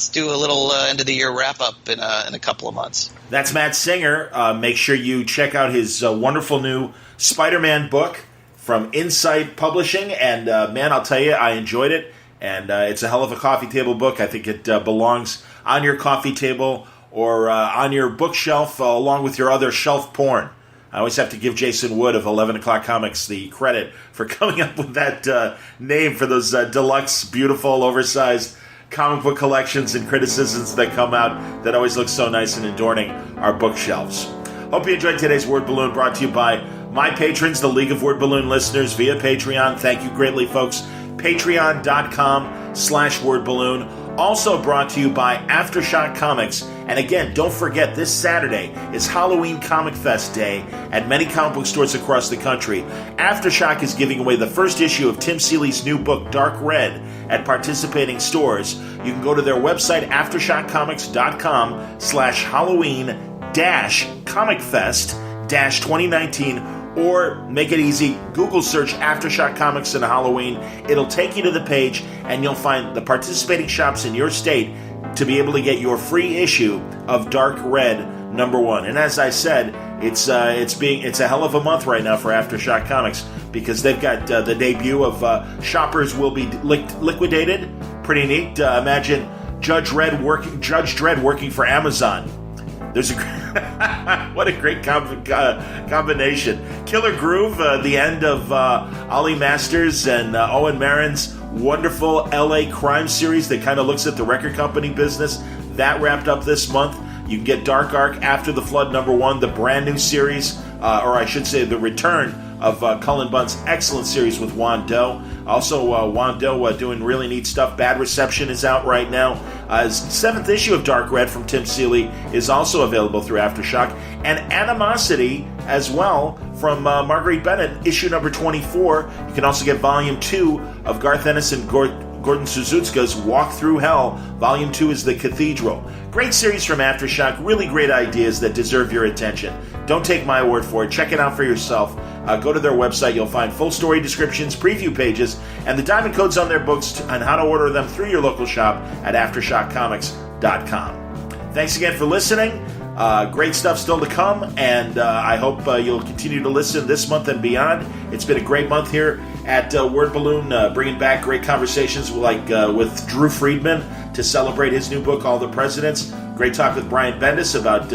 do a little end of the year wrap up in a couple of months. That's Matt Singer. Make sure you check out his wonderful new Spider-Man book from Insight Publishing. And man, I'll tell you, I enjoyed it. And it's a hell of a coffee table book. I think it belongs on your coffee table or on your bookshelf along with your other shelf porn. I always have to give Jason Wood of 11 O'Clock Comics the credit for coming up with that name for those deluxe, beautiful, oversized comic book collections and criticisms that come out that always look so nice and adorning our bookshelves. Hope you enjoyed today's Word Balloon, brought to you by my patrons, the League of Word Balloon listeners, via Patreon. Thank you greatly, folks. Patreon.com/wordballoon. Also brought to you by Aftershock Comics. And again, don't forget, this Saturday is Halloween Comic Fest Day at many comic book stores across the country. Aftershock is giving away the first issue of Tim Seeley's new book, Dark Red, at participating stores. You can go to their website, aftershockcomics.com/Halloween-ComicFest-2019, or make it easy, Google search Aftershock Comics and Halloween. It'll take you to the page, and you'll find the participating shops in your state to be able to get your free issue of Dark Red #1. And as I said, it's a hell of a month right now for Aftershock Comics because they've got the debut of Shoppers Will Be Liquidated. Pretty neat. Imagine Judge Dredd working for Amazon. There's what a great combination. Killer Groove, the end of Ollie Masters and Owen Marin's wonderful LA crime series that kind of looks at the record company business. That wrapped up this month. You can get Dark Arc After the Flood #1, the brand new series, or I should say the return of Cullen Bunn's excellent series with Juan Doe. Also, Juan Doe doing really neat stuff. Bad Reception is out right now. His 7th issue of Dark Red from Tim Seeley is also available through Aftershock. And Animosity as well from Marguerite Bennett, issue number 24. You can also get Volume 2 of Garth Ennis and Gordon Suzutska's Walk Through Hell. Volume 2 is The Cathedral. Great series from Aftershock. Really great ideas that deserve your attention. Don't take my word for it. Check it out for yourself. Go to their website. You'll find full story descriptions, preview pages, and the diamond codes on their books on how to order them through your local shop at AftershockComics.com. Thanks again for listening. Great stuff still to come, and I hope you'll continue to listen this month and beyond. It's been a great month here at Word Balloon, bringing back great conversations like with Drew Friedman to celebrate his new book, All the Presidents. Great talk with Brian Bendis about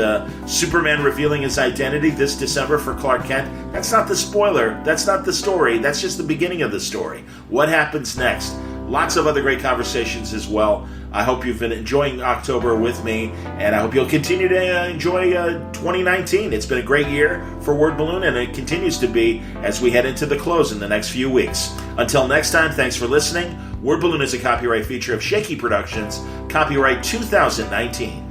Superman revealing his identity this December for Clark Kent. That's not the spoiler. That's not the story. That's just the beginning of the story. What happens next? Lots of other great conversations as well. I hope you've been enjoying October with me, and I hope you'll continue to enjoy 2019. It's been a great year for Word Balloon, and it continues to be as we head into the close in the next few weeks. Until next time, thanks for listening. Word Balloon is a copyright feature of Shaky Productions, copyright 2019.